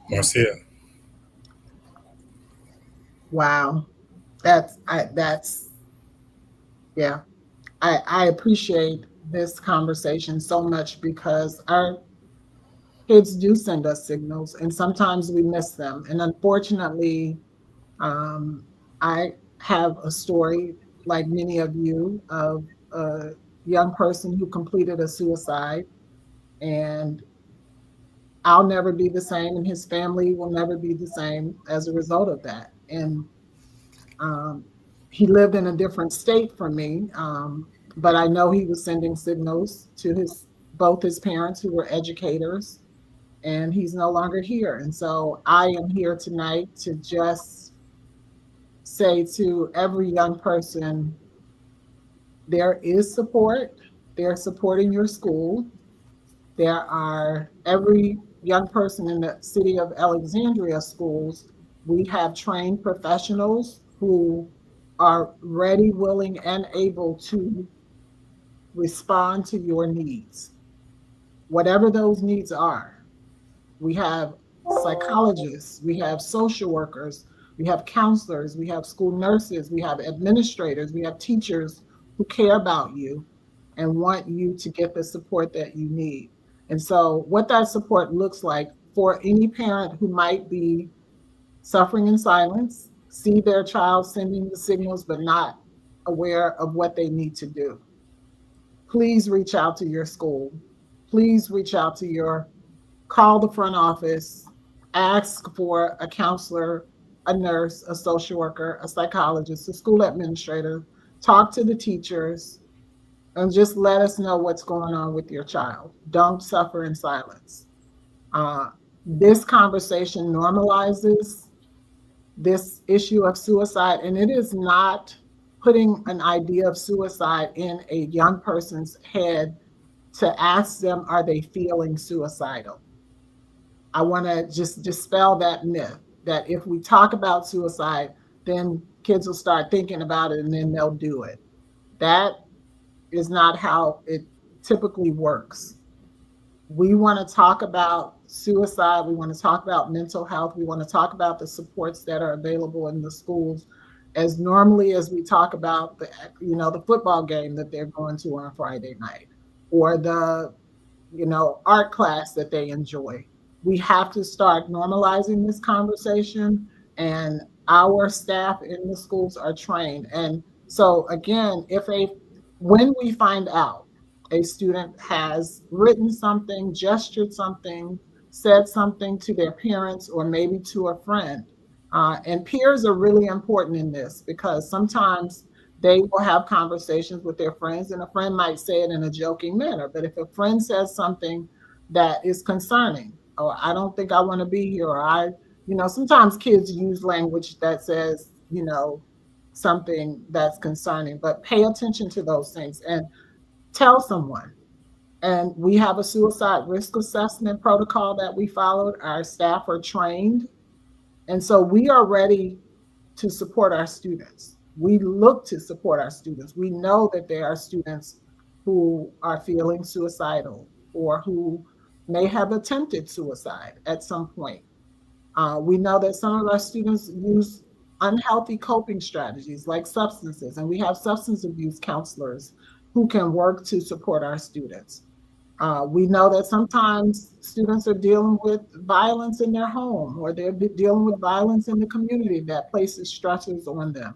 Marcia. Wow. I appreciate this conversation so much because our kids do send us signals and sometimes we miss them. And unfortunately, I have a story like many of you of a young person who completed a suicide, and I'll never be the same and his family will never be the same as a result of that. And he lived in a different state from me, but I know he was sending signals to both his parents who were educators, and he's no longer here. And so I am here tonight to just say to every young person, there is support. They're supporting your school. Every young person in the city of Alexandria schools, we have trained professionals who are ready, willing, and able to respond to your needs, whatever those needs are. We have psychologists, we have social workers, we have counselors, we have school nurses, we have administrators, we have teachers who care about you and want you to get the support that you need. And so what that support looks like for any parent who might be suffering in silence, see their child sending the signals but not aware of what they need to do. Please reach out to your school. Please reach out to call the front office, ask for a counselor, a nurse, a social worker, a psychologist, a school administrator, talk to the teachers, and just let us know what's going on with your child. Don't suffer in silence. This conversation normalizes this issue of suicide, and it is not putting an idea of suicide in a young person's head to ask them, are they feeling suicidal? I want to just dispel that myth that if we talk about suicide, then kids will start thinking about it and then they'll do it. That is not how it typically works. We want to talk about suicide. We want to talk about mental health. We want to talk about the supports that are available in the schools as normally as we talk about the football game that they're going to on Friday night, or the art class that they enjoy. We have to start normalizing this conversation, and our staff in the schools are trained. And so again, when we find out a student has written something, gestured something, said something to their parents or maybe to a friend, and peers are really important in this because sometimes they will have conversations with their friends and a friend might say it in a joking manner. But if a friend says something that is concerning, or I don't think I want to be here, or sometimes kids use language that says, something that's concerning, but pay attention to those things and tell someone. And we have a suicide risk assessment protocol that we followed. Our staff are trained. And so we are ready to support our students. We look to support our students. We know that there are students who are feeling suicidal or who may have attempted suicide at some point. We know that some of our students use unhealthy coping strategies like substances, and we have substance abuse counselors who can work to support our students. We know that sometimes students are dealing with violence in their home, or they're dealing with violence in the community that places stressors on them.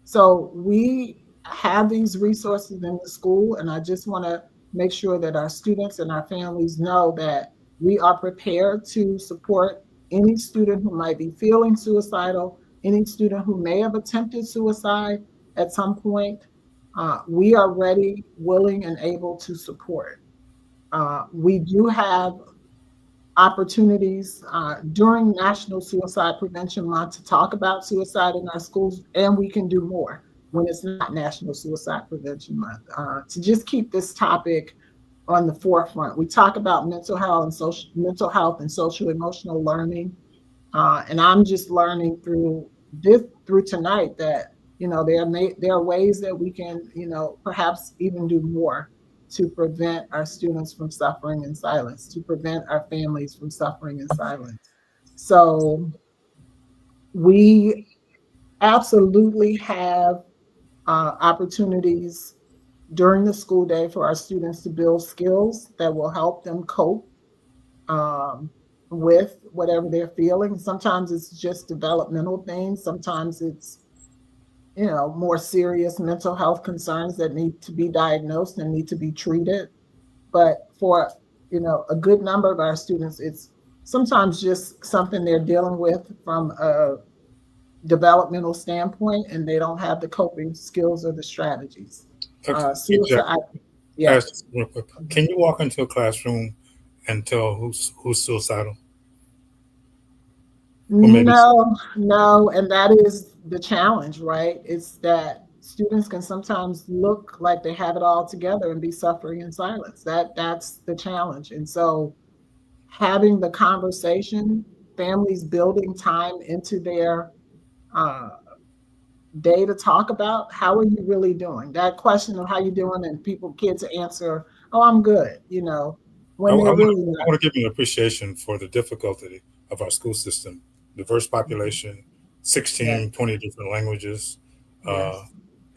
So we have these resources in the school, and I just want to make sure that our students and our families know that we are prepared to support any student who might be feeling suicidal, any student who may have attempted suicide at some point. We are ready, willing, and able to support. We do have opportunities during National Suicide Prevention Month to talk about suicide in our schools, and we can do more when it's not National Suicide Prevention Month, to just keep this topic on the forefront. We talk about mental health and social emotional learning, and I'm just learning through tonight that there are ways that we can perhaps even do more to prevent our students from suffering in silence, to prevent our families from suffering in silence. So we absolutely have opportunities during the school day for our students to build skills that will help them cope um, with whatever they're feeling. Sometimes it's just developmental things. Sometimes it's more serious mental health concerns that need to be diagnosed and need to be treated. But for a good number of our students, it's sometimes just something they're dealing with from a developmental standpoint, and they don't have the coping skills or the strategies. Suicide. Yeah. Real quick. Can you walk into a classroom and tell who's suicidal? No, and that is the challenge, right? It's that students can sometimes look like they have it all together and be suffering in silence. That's the challenge. And so having the conversation, families building time into their day to talk about how are you really doing? That question of how you doing, and kids answer, "Oh, I'm good," when they're really not. I want to give you an appreciation for the difficulty of our school system. Diverse population, 16, 20 different languages,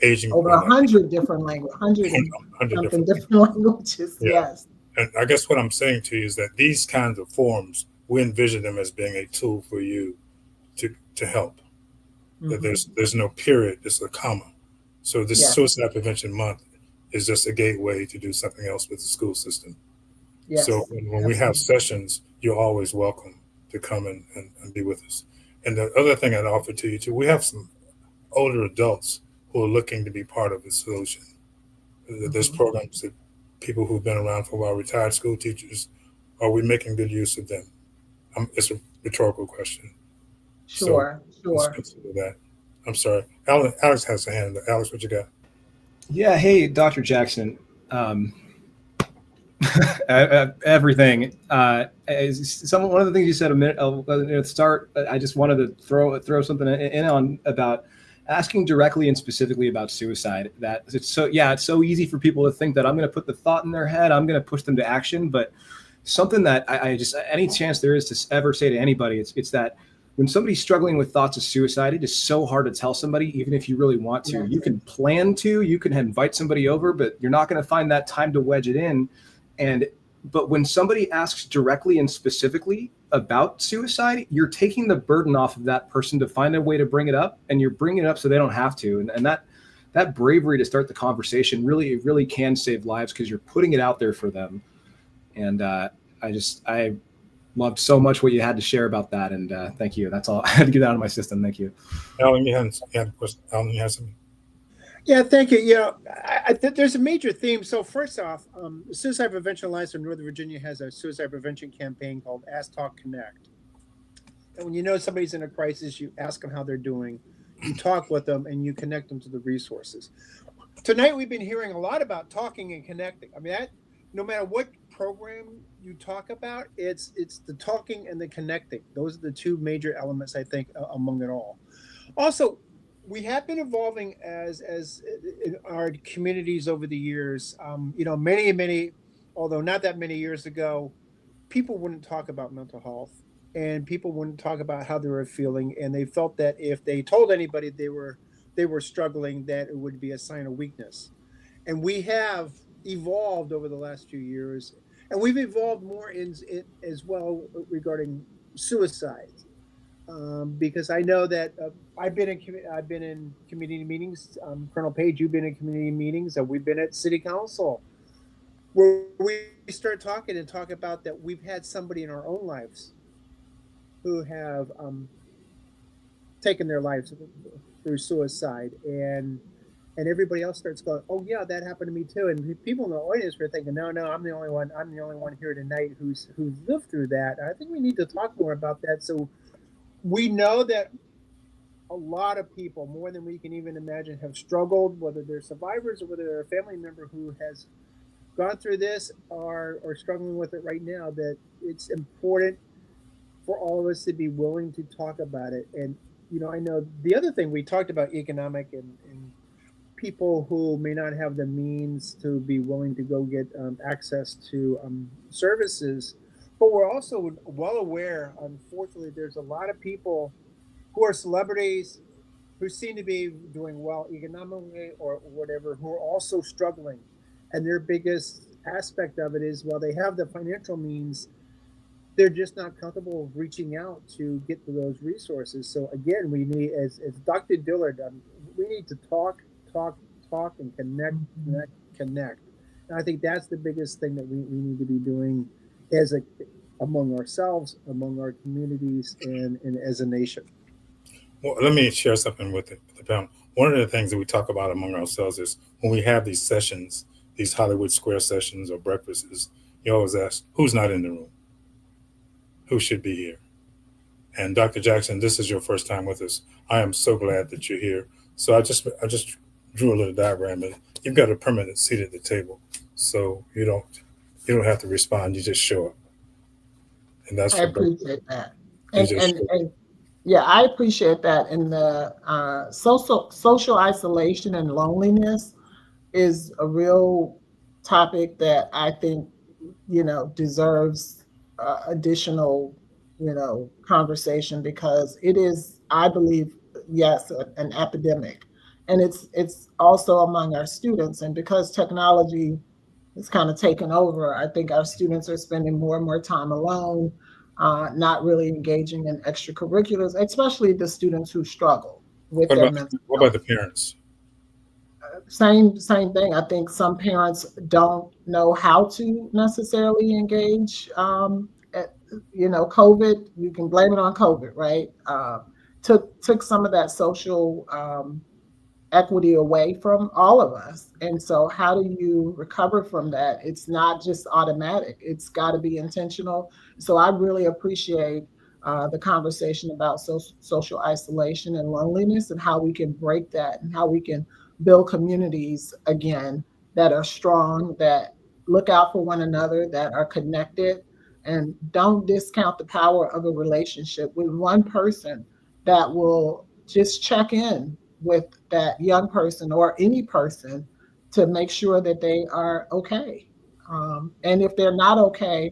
aging. Over 100 different languages, 100 different languages, yes. And I guess what I'm saying to you is that these kinds of forums, we envision them as being a tool for you to help. That there's no period, it's a comma. So this Suicide Prevention Month is just a gateway to do something else with the school system. Yes, so when we have sessions, you're always welcome to come and be with us. And the other thing I'd offer to you too, we have some older adults who are looking to be part of the solution. There's programs that people who've been around for a while, retired school teachers, are we making good use of them? It's a rhetorical question. Sure. That. I'm sorry. Alex has a hand. Alex, what you got? Yeah. Hey, Dr. Jackson. Everything. One of the things you said a minute at the start, I just wanted to throw something in on about asking directly and specifically about suicide. That it's so easy for people to think that I'm going to put the thought in their head, I'm going to push them to action, but something that I just, any chance there is to ever say to anybody, it's that when somebody's struggling with thoughts of suicide, it is so hard to tell somebody, even if you really want to. You can plan to, you can invite somebody over, but you're not going to find that time to wedge it in. But when somebody asks directly and specifically about suicide, you're taking the burden off of that person to find a way to bring it up, and you're bringing it up so they don't have to. And that bravery to start the conversation really can save lives, because you're putting it out there for them. And I loved so much what you had to share about that. And thank you. That's all I had to get out of my system. Thank you. Alan, you had a question. Alan, you had something? Yeah, thank you. I there's a major theme. So first off, the Suicide Prevention Alliance of Northern Virginia has a suicide prevention campaign called Ask, Talk, Connect. And when you know somebody's in a crisis, you ask them how they're doing, you talk with them, and you connect them to the resources. Tonight, we've been hearing a lot about talking and connecting. I mean, no matter what program you talk about, it's the talking and the connecting. Those are the two major elements, I think, among it all. Also, we have been evolving as in our communities over the years. Many, although not that many years ago, people wouldn't talk about mental health, and people wouldn't talk about how they were feeling, and they felt that if they told anybody they were struggling, that it would be a sign of weakness. And we have evolved over the last few years, and we've evolved more in as well regarding suicide. Because I know that I've been in community meetings. Colonel Page, you've been in community meetings, and we've been at City Council. where we start talking and talk about that we've had somebody in our own lives who have taken their lives through suicide, and everybody else starts going, "Oh yeah, that happened to me too." And people in the audience were thinking, "No, no, I'm the only one. I'm the only one here tonight who's lived through that." And I think we need to talk more about that. So we know that a lot of people, more than we can even imagine, have struggled, whether they're survivors or whether they're a family member who has gone through this or struggling with it right now. That it's important for all of us to be willing to talk about it. And I know the other thing we talked about economic and people who may not have the means to be willing to go get access to services. But we're also well aware, unfortunately, there's a lot of people who are celebrities who seem to be doing well economically or whatever, who are also struggling. And their biggest aspect of it is, while they have the financial means, they're just not comfortable reaching out to get to those resources. So again, we need, as Dr. Dillard, we need to talk, and connect. And I think that's the biggest thing that we need to be doing among ourselves, among our communities, and as a nation. Well, let me share something with the panel. One of the things that we talk about among ourselves is when we have these sessions, these Hollywood Square sessions or breakfasts, you always ask, who's not in the room? Who should be here? And Dr. Jackson, this is your first time with us. I am so glad that you're here. So I just drew a little diagram, and you've got a permanent seat at the table. So you don't have to respond, you just show up. And that's I appreciate that. And yeah, I appreciate that. And the social isolation and loneliness is a real topic that I think, deserves additional, conversation, because it is, I believe, yes, an epidemic. And it's also among our students. And because technology is kind of taken over, I think our students are spending more and more time alone, not really engaging in extracurriculars, especially the students who struggle with their mental health. What about the parents? Same thing. I think some parents don't know how to necessarily engage. COVID, you can blame it on COVID, right? Took some of that social equity away from all of us. And so how do you recover from that? It's not just automatic. It's got to be intentional. So I really appreciate the conversation about social isolation and loneliness, and how we can break that, and how we can build communities again that are strong, that look out for one another, that are connected, and don't discount the power of a relationship with one person that will just check in with that young person or any person to make sure that they are okay. And if they're not okay,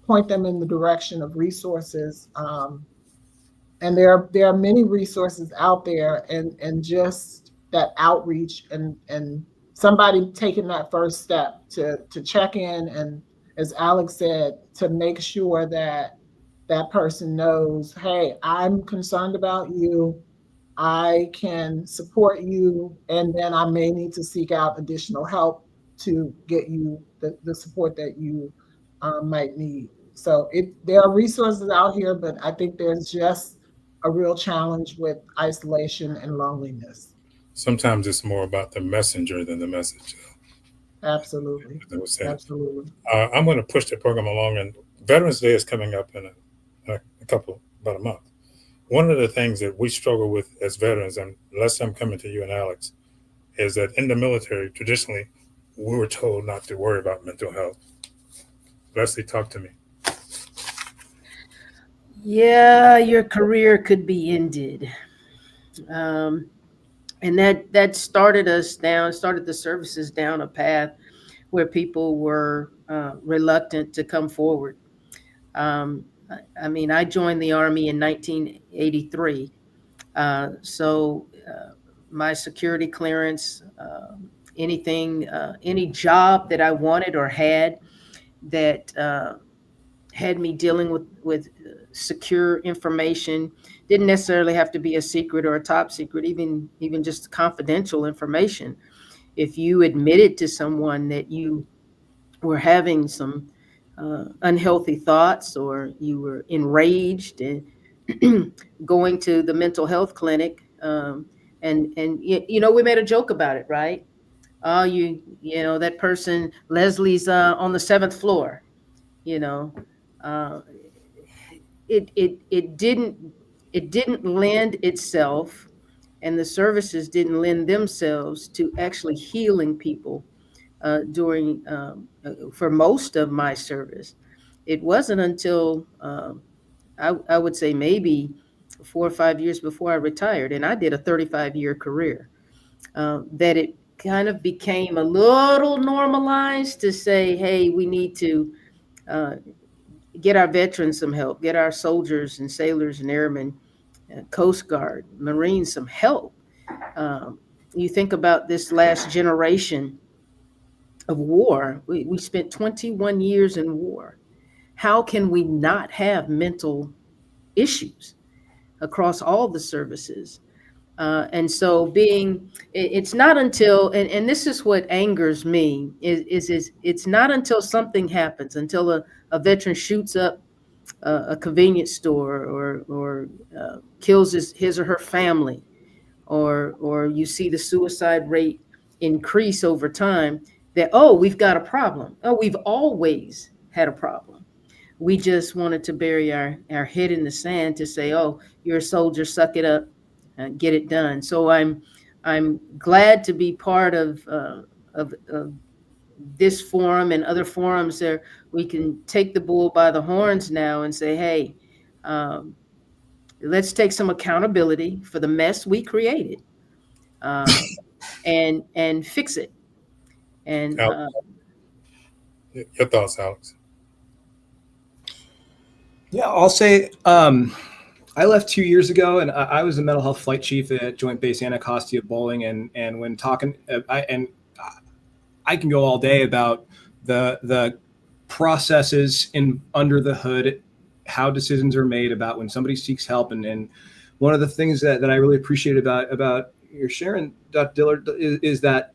point them in the direction of resources. And there are many resources out there, and just that outreach and somebody taking that first step to check in, and as Alex said, to make sure that that person knows, hey, I'm concerned about you. I can support you, and then I may need to seek out additional help to get you the support that you might need. So there are resources out here, but I think there's just a real challenge with isolation and loneliness. Sometimes it's more about the messenger than the message. Absolutely. Absolutely. I'm going to push the program along, and Veterans Day is coming up in about a month. One of the things that we struggle with as veterans, and unless I'm coming to you and Alex, is that in the military, traditionally, we were told not to worry about mental health. Leslie, talk to me. Yeah, your career could be ended. And that started the services down a path where people were reluctant to come forward. I joined the Army in 1983. My security clearance, any job that I wanted or had that had me dealing with secure information, didn't necessarily have to be a secret or a top secret, even just confidential information. If you admitted to someone that you were having some unhealthy thoughts, or you were enraged and going to the mental health clinic, and we made a joke about it, right? Oh, that person Leslie's on the seventh floor. You know, uh, it didn't lend itself, and the services didn't lend themselves to actually healing people during for most of my service. It wasn't until I would say maybe 4 or 5 years before I retired, and I did a 35-year career, that it kind of became a little normalized to say, hey, we need to uh, get our veterans some help, get our soldiers and sailors and airmen, Coast Guard, Marines some help. Um, you think about this last generation of war. We spent 21 years in war. How can we not have mental issues across all the services? And so it's not until, and this is what angers me, is it's not until something happens, until a veteran shoots up a convenience store, or kills his or her family, or you see the suicide rate increase over time, that, oh, we've got a problem. Oh, we've always had a problem. We just wanted to bury our head in the sand to say, oh, you're a soldier, suck it up, get it done. So I'm glad to be part of this forum and other forums there. We can take the bull by the horns now and say, hey, um, let's take some accountability for the mess we created, and fix it. And Alex, your thoughts, Alex? Yeah, I'll say I left 2 years ago, and I was a mental health flight chief at Joint Base Anacostia Bowling. And when talking, I can go all day about the processes in under the hood, how decisions are made about when somebody seeks help. And one of the things that I really appreciate about your sharing, Dr. Dillard, is that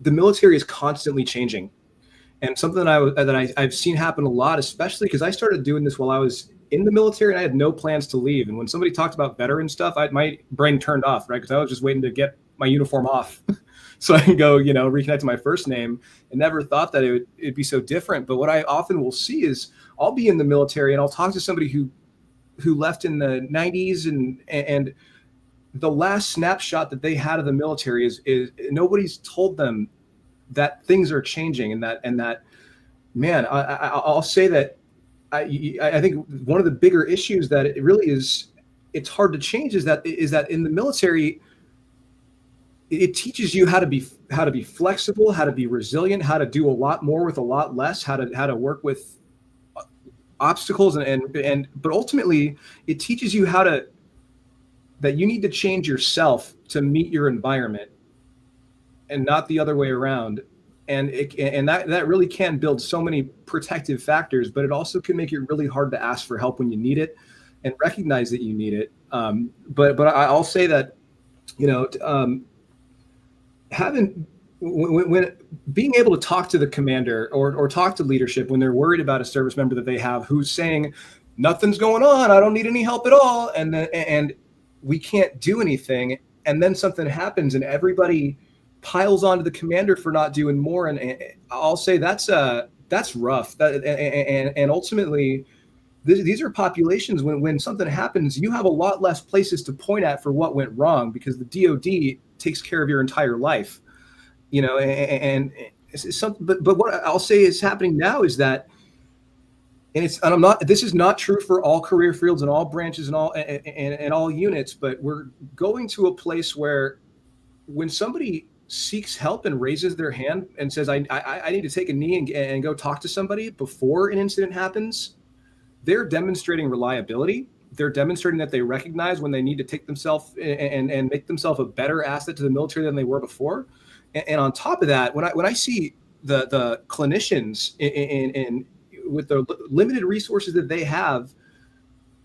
the military is constantly changing. And something that I've seen happen a lot, especially because I started doing this while I was in the military and I had no plans to leave. And when somebody talked about veteran stuff, my brain turned off, right? Because I was just waiting to get my uniform off so I can go, reconnect to my first name, and never thought that it'd be so different. But what I often will see is I'll be in the military and I'll talk to somebody who left in the 90s, and the last snapshot that they had of the military is nobody's told them that things are changing, and that man, I'll say that I think one of the bigger issues that it really is, it's hard to change, is that in the military, it teaches you how to be flexible, how to be resilient, how to do a lot more with a lot less, how to work with obstacles, but ultimately it teaches you that you need to change yourself to meet your environment, and not the other way around. And that really can build so many protective factors, but it also can make it really hard to ask for help when you need it and recognize that you need it. But I'll say that, when being able to talk to the commander or talk to leadership when they're worried about a service member that they have who's saying nothing's going on, I don't need any help at all, and we can't do anything, and then something happens and everybody piles onto the commander for not doing more, and I'll say that's rough. And ultimately, these are populations when something happens, you have a lot less places to point at for what went wrong, because the DoD takes care of your entire life, and it's something. But what I'll say is happening now is that, this is not true for all career fields and all branches and all units, but we're going to a place where when somebody seeks help and raises their hand and says, I need to take a knee and go talk to somebody before an incident happens, they're demonstrating reliability. They're demonstrating that they recognize when they need to take themselves and make themselves a better asset to the military than they were before. And on top of that, when I see the clinicians in with the limited resources that they have,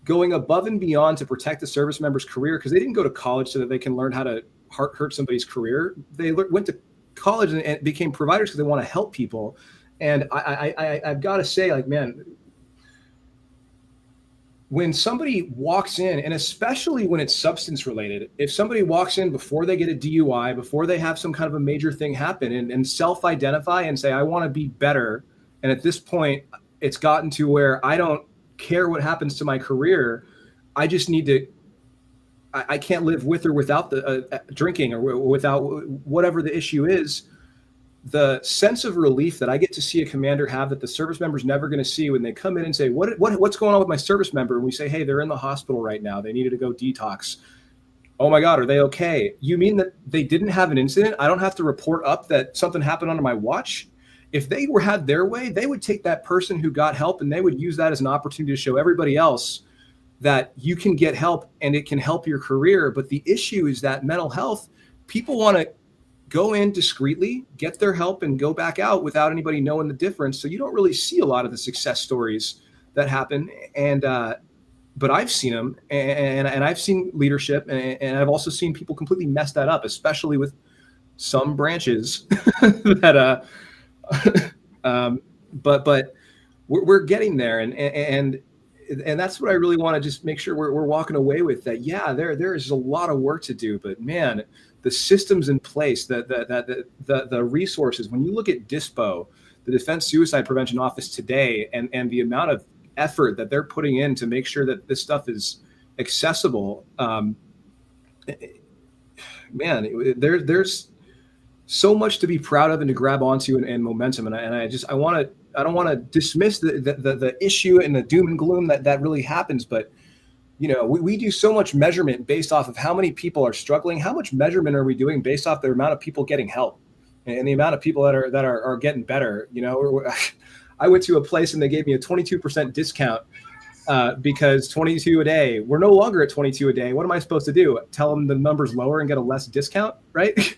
going above and beyond to protect the service member's career, because they didn't go to college so that they can learn how to hurt somebody's career. They went to college and became providers because they want to help people. And I've got to say, like, man, when somebody walks in, and especially when it's substance related, if somebody walks in before they get a DUI, before they have some kind of a major thing happen, and self-identify and say, I want to be better. And at this point, it's gotten to where I don't care what happens to my career. I just need to, I can't live with or without the drinking, or without whatever the issue is. The sense of relief that I get to see a commander have, that the service member's never going to see, when they come in and say, what's going on with my service member? And we say, hey, they're in the hospital right now. They needed to go detox. Oh my God, are they okay? You mean that they didn't have an incident? I don't have to report up that something happened under my watch? If they had their way, they would take that person who got help and they would use that as an opportunity to show everybody else that you can get help and it can help your career. But the issue is that mental health, people want to go in discreetly, get their help, and go back out without anybody knowing the difference. So you don't really see a lot of the success stories that happen. And but I've seen them, and I've seen leadership, and I've also seen people completely mess that up, especially with some branches that. But we're getting there, and that's what I really want to just make sure we're walking away with. That there is a lot of work to do, but man, the systems in place, the resources. When you look at DISPO, the Defense Suicide Prevention Office today, and the amount of effort that they're putting in to make sure that this stuff is accessible, man, there's so much to be proud of and to grab onto, and momentum. And I don't want to dismiss the issue and the doom and gloom that really happens, but we do so much measurement based off of how many people are struggling. How much measurement are we doing based off the amount of people getting help and the amount of people that are getting better? I went to a place and they gave me a 22% discount because 22 a day. We're no longer at 22 a day. What am I supposed to do? Tell them the number's lower and get a less discount, right?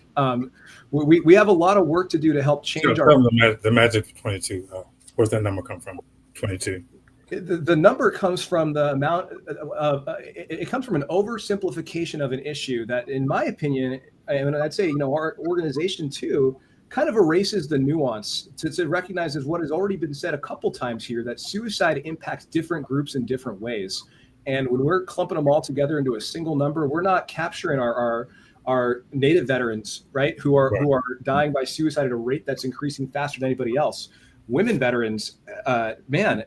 We have a lot of work to do to help change the magic 22. Where's that number come from? 22. The number comes from the amount of it comes from an oversimplification of an issue that, in my opinion, and I'd say our organization too, kind of erases the nuance to recognize as what has already been said a couple times here, that suicide impacts different groups in different ways. And when we're clumping them all together into a single number, we're not capturing our Native veterans, right, who are dying by suicide at a rate that's increasing faster than anybody else. Women veterans, man,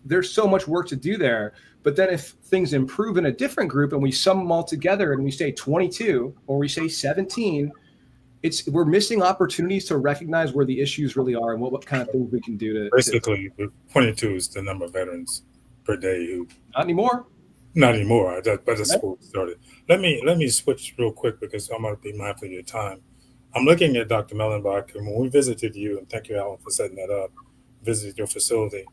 there's so much work to do there. But then if things improve in a different group and we sum them all together and we say 22 or we say 17, we're missing opportunities to recognize where the issues really are and what kind of things we can do to. Basically, 22 is the number of veterans per day who. Not anymore. Not anymore. But that's what started. Let me switch real quick because I'm going to be mindful of your time. I'm looking at Dr. Mellenbach, and when we visited you, and thank you, Alan, for setting that up, visited your facility,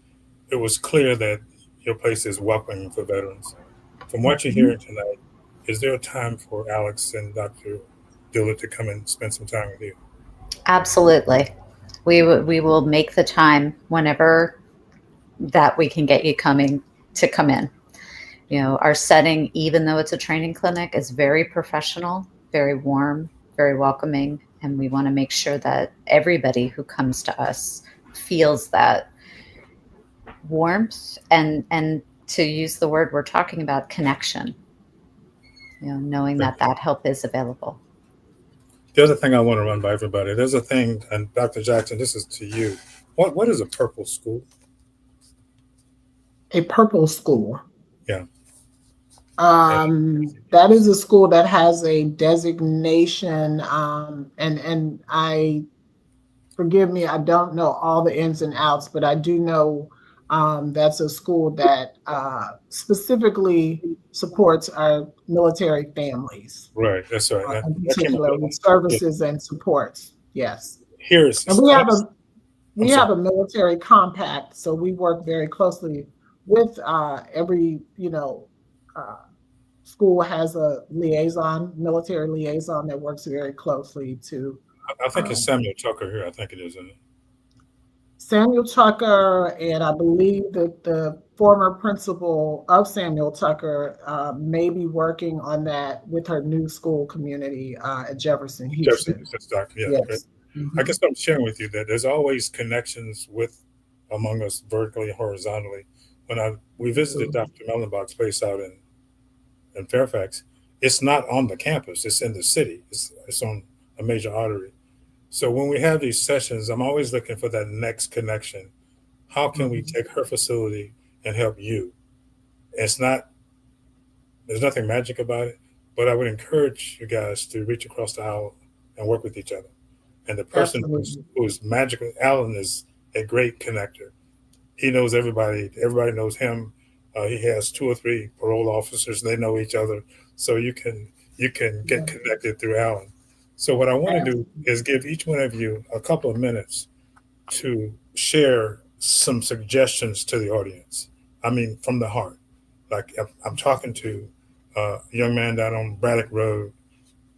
it was clear that your place is welcoming for veterans. From what you're hearing tonight, is there a time for Alex and Dr. Dillard to come and spend some time with you? Absolutely. We will make the time whenever that we can get you come in. Our setting, even though it's a training clinic, is very professional, very warm, very welcoming, and we want to make sure that everybody who comes to us feels that warmth and to use the word we're talking about, connection. Knowing that help is available. The other thing I want to run by everybody, there's a thing, and Dr. Jackson, this is to you. What is a purple school? A purple school. Yeah. That is a school that has a designation, and I, forgive me, I don't know all the ins and outs, but I do know that's a school that specifically supports our military families. Right, that's right. In particular, with services and supports. Yes. And we have a military compact, so we work very closely with every school has a military liaison that works very closely to. I think it's Samuel Tucker here. I think it is, isn't it? Samuel Tucker, and I believe that the former principal of Samuel Tucker may be working on that with her new school community at Jefferson, Houston. Yes. I guess I'm sharing with you that there's always connections among us vertically and horizontally. We visited Dr. Mellenbach's place out in Fairfax, it's not on the campus, it's in the city. It's on a major artery. So when we have these sessions, I'm always looking for that next connection. How can we take her facility and help you? There's nothing magic about it, but I would encourage you guys to reach across the aisle and work with each other. And the person who's magical, Alan is a great connector. He knows everybody. Everybody knows him. He has 2 or 3 parole officers. They know each other, so you can get connected through Alan. So what I want to do is give each one of you a couple of minutes to share some suggestions to the audience. I mean, from the heart. Like if I'm talking to a young man down on Braddock Road,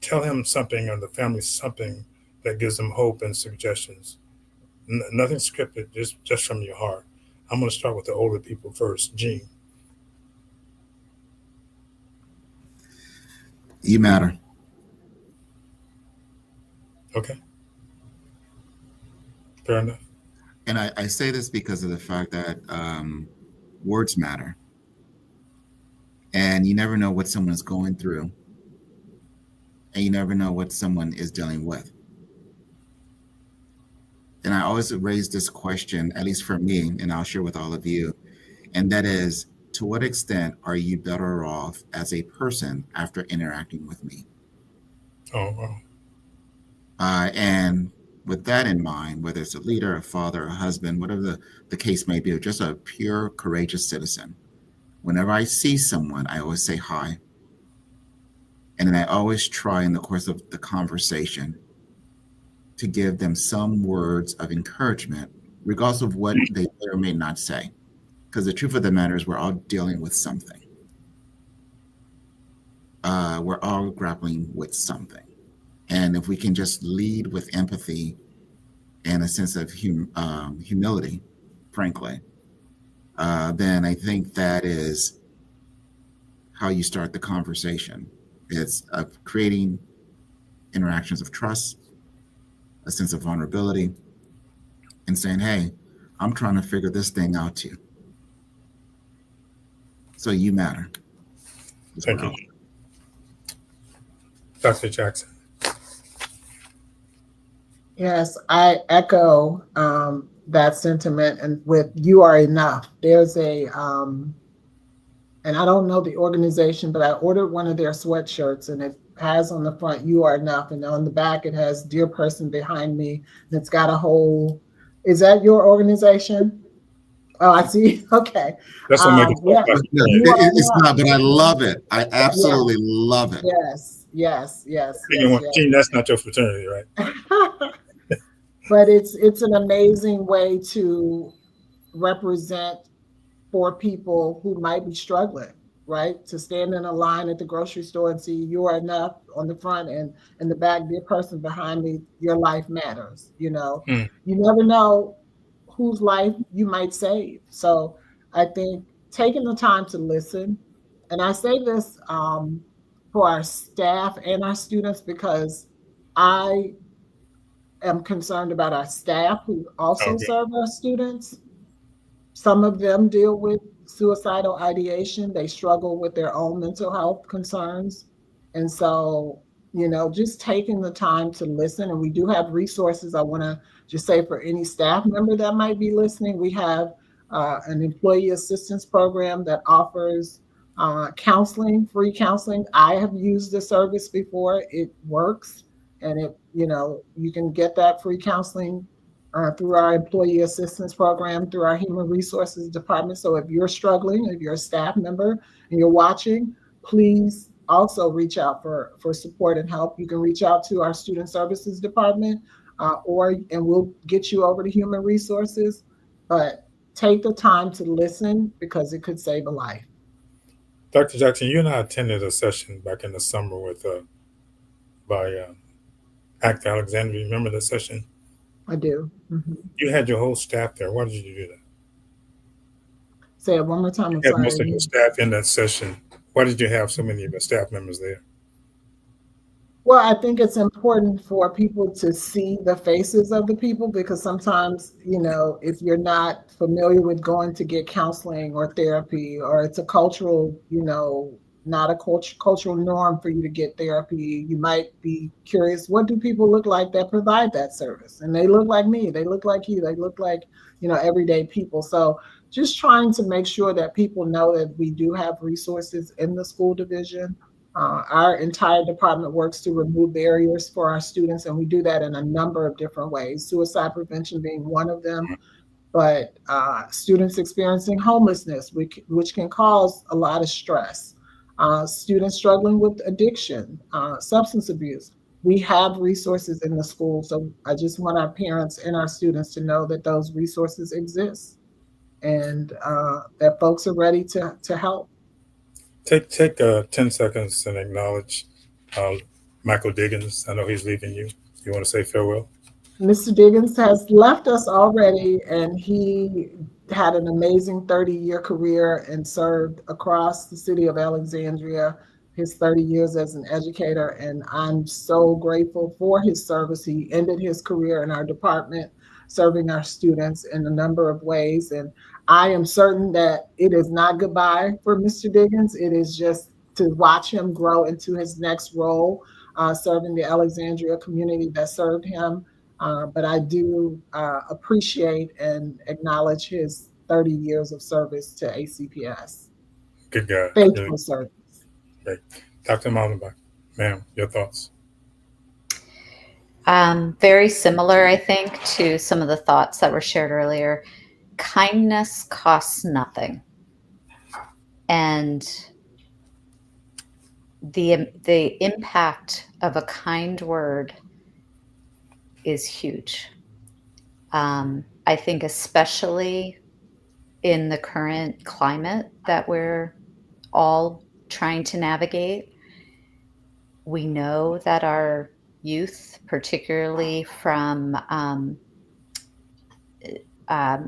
tell him something or the family something that gives them hope and suggestions. Nothing scripted, just from your heart. I'm going to start with the older people first. Gene. You matter. Okay. Fair enough. And I say this because of the fact that words matter. And you never know what someone is going through. And you never know what someone is dealing with. And I always raise this question, at least for me, and I'll share with all of you. And that is, to what extent are you better off as a person after interacting with me? Oh, wow. And with that in mind, whether it's a leader, a father, a husband, whatever the case may be, or just a pure, courageous citizen, whenever I see someone, I always say hi. And then I always try in the course of the conversation to give them some words of encouragement, regardless of what they may or may not say. Because the truth of the matter is we're all dealing with something. We're all grappling with something. And if we can just lead with empathy and a sense of humility, frankly, then I think that is how you start the conversation. It's creating interactions of trust, a sense of vulnerability, and saying, hey, I'm trying to figure this thing out too. So you matter. Thank you. Dr. Jackson. Yes, I echo that sentiment, and with "you are enough." There's and I don't know the organization, but I ordered one of their sweatshirts, and it has on the front "you are enough," and on the back it has "dear person behind me," and it's got a whole. Is that your organization? Oh, I see. Okay. That's what makes it. It's not, but I love it. I absolutely love it. Yes. Gene, that's not your fraternity, right? But it's an amazing way to represent for people who might be struggling, right? To stand in a line at the grocery store and see "you are enough" on the front, and in the back, "dear person behind me, your life matters." You never know whose life you might save. So I think taking the time to listen, and I say this for our staff and our students, because I am concerned about our staff who also serve our students. Some of them deal with suicidal ideation. They struggle with their own mental health concerns. And so, just taking the time to listen. And we do have resources. I want to just say, for any staff member that might be listening, we have an employee assistance program that offers counseling, free counseling. I have used the service before. It works. And you can get that free counseling through our employee assistance program, through our human resources department. So if you're struggling, if you're a staff member and you're watching, please also reach out for support and help. You can reach out to our student services department, and we'll get you over to human resources. But take the time to listen, because it could save a life. Dr. Jackson, you and I attended a session back in the summer by ACT Alexandria. Remember that session? I do. Mm-hmm. You had your whole staff there. Why did you do that? Say it one more time. You had most of your staff in that session. Why did you have so many of your staff members there? Well, I think it's important for people to see the faces of the people because sometimes, if you're not familiar with going to get counseling or therapy, or it's a cultural, not a cultural norm for you to get therapy, you might be curious, what do people look like that provide that service? And they look like me, they look like you, they look like, everyday people. So just trying to make sure that people know that we do have resources in the school division. Our entire department works to remove barriers for our students, and we do that in a number of different ways, suicide prevention being one of them, but students experiencing homelessness, which can cause a lot of stress, students struggling with addiction, substance abuse. We have resources in the school, so I just want our parents and our students to know that those resources exist and that folks are ready to help. Take 10 seconds and acknowledge Michael Diggins. I know he's leaving you. You want to say farewell? Mr. Diggins has left us already, and he had an amazing 30-year career and served across the city of Alexandria, his 30 years as an educator, and I'm so grateful for his service. He ended his career in our department, serving our students in a number of ways, and I am certain that it is not goodbye for Mr. Diggins. It is just to watch him grow into his next role, serving the Alexandria community that served him. But I do appreciate and acknowledge his 30 years of service to ACPS. Good guy. Faithful service. Great. Dr. Mallenbach, ma'am, your thoughts? Very similar, I think, to some of the thoughts that were shared earlier. Kindness costs nothing. And the impact of a kind word is huge. I think especially in the current climate that we're all trying to navigate, we know that our youth, particularly from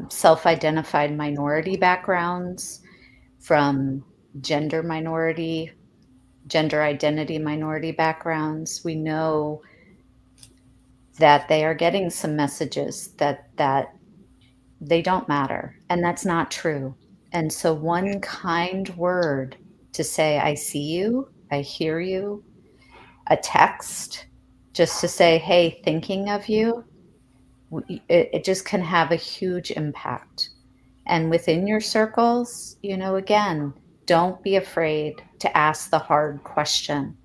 self-identified minority backgrounds, from gender identity minority backgrounds, we know that they are getting some messages that they don't matter, and that's not true. And so one kind word to say, I see you, I hear you, a text just to say, hey, thinking of you, it just can have a huge impact. And within your circles, again, don't be afraid to ask the hard question.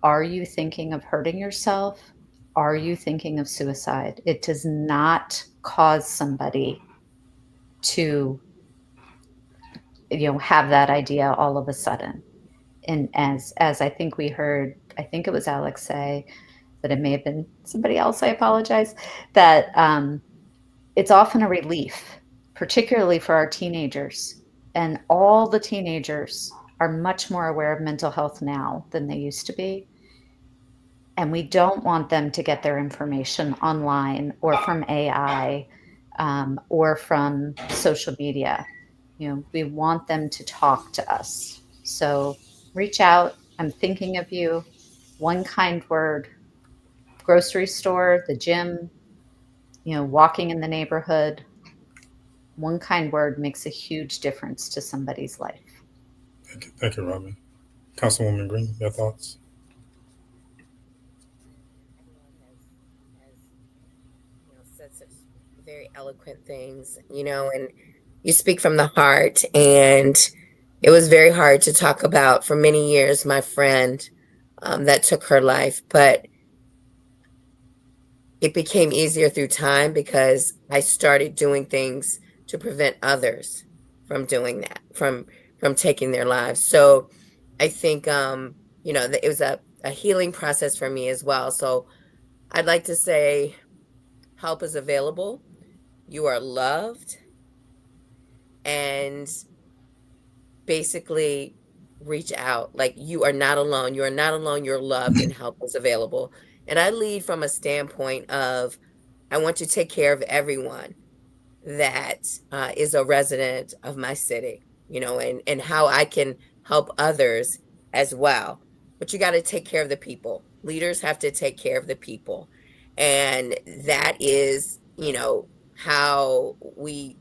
Are you thinking of hurting yourself? Are you thinking of suicide? It does not cause somebody to, have that idea all of a sudden. And as I think we heard, I think it was Alex say, but it may have been somebody else, I apologize, that it's often a relief, particularly for our teenagers. And all the teenagers are much more aware of mental health now than they used to be. And we don't want them to get their information online or from AI or from social media. We want them to talk to us. So reach out. I'm thinking of you. One kind word, grocery store, the gym, walking in the neighborhood. One kind word makes a huge difference to somebody's life. Thank you, Robin. Councilwoman Green, your thoughts? Said such very eloquent things, and you speak from the heart. And it was very hard to talk about for many years, my friend that took her life, but it became easier through time because I started doing things to prevent others from doing that, from taking their lives. So I think, that it was a healing process for me as well. So I'd like to say help is available. You are loved, and basically reach out. Like, you are not alone. You are not alone. You're loved, and help is available. And I lead from a standpoint of, I want to take care of everyone that is a resident of my city, and how I can help others as well. But you got to take care of the people, Leaders have to take care of the people. And that is, how we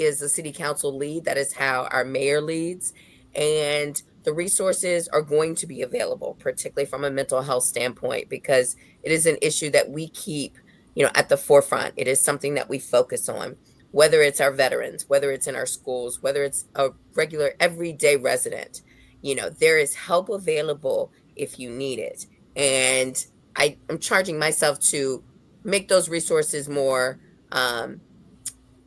as a city council lead. That is how our mayor leads. And the resources are going to be available, particularly from a mental health standpoint, because it is an issue that we keep, at the forefront. It is something that we focus on, whether it's our veterans, whether it's in our schools, whether it's a regular everyday resident. There is help available if you need it. And I'm charging myself to make those resources more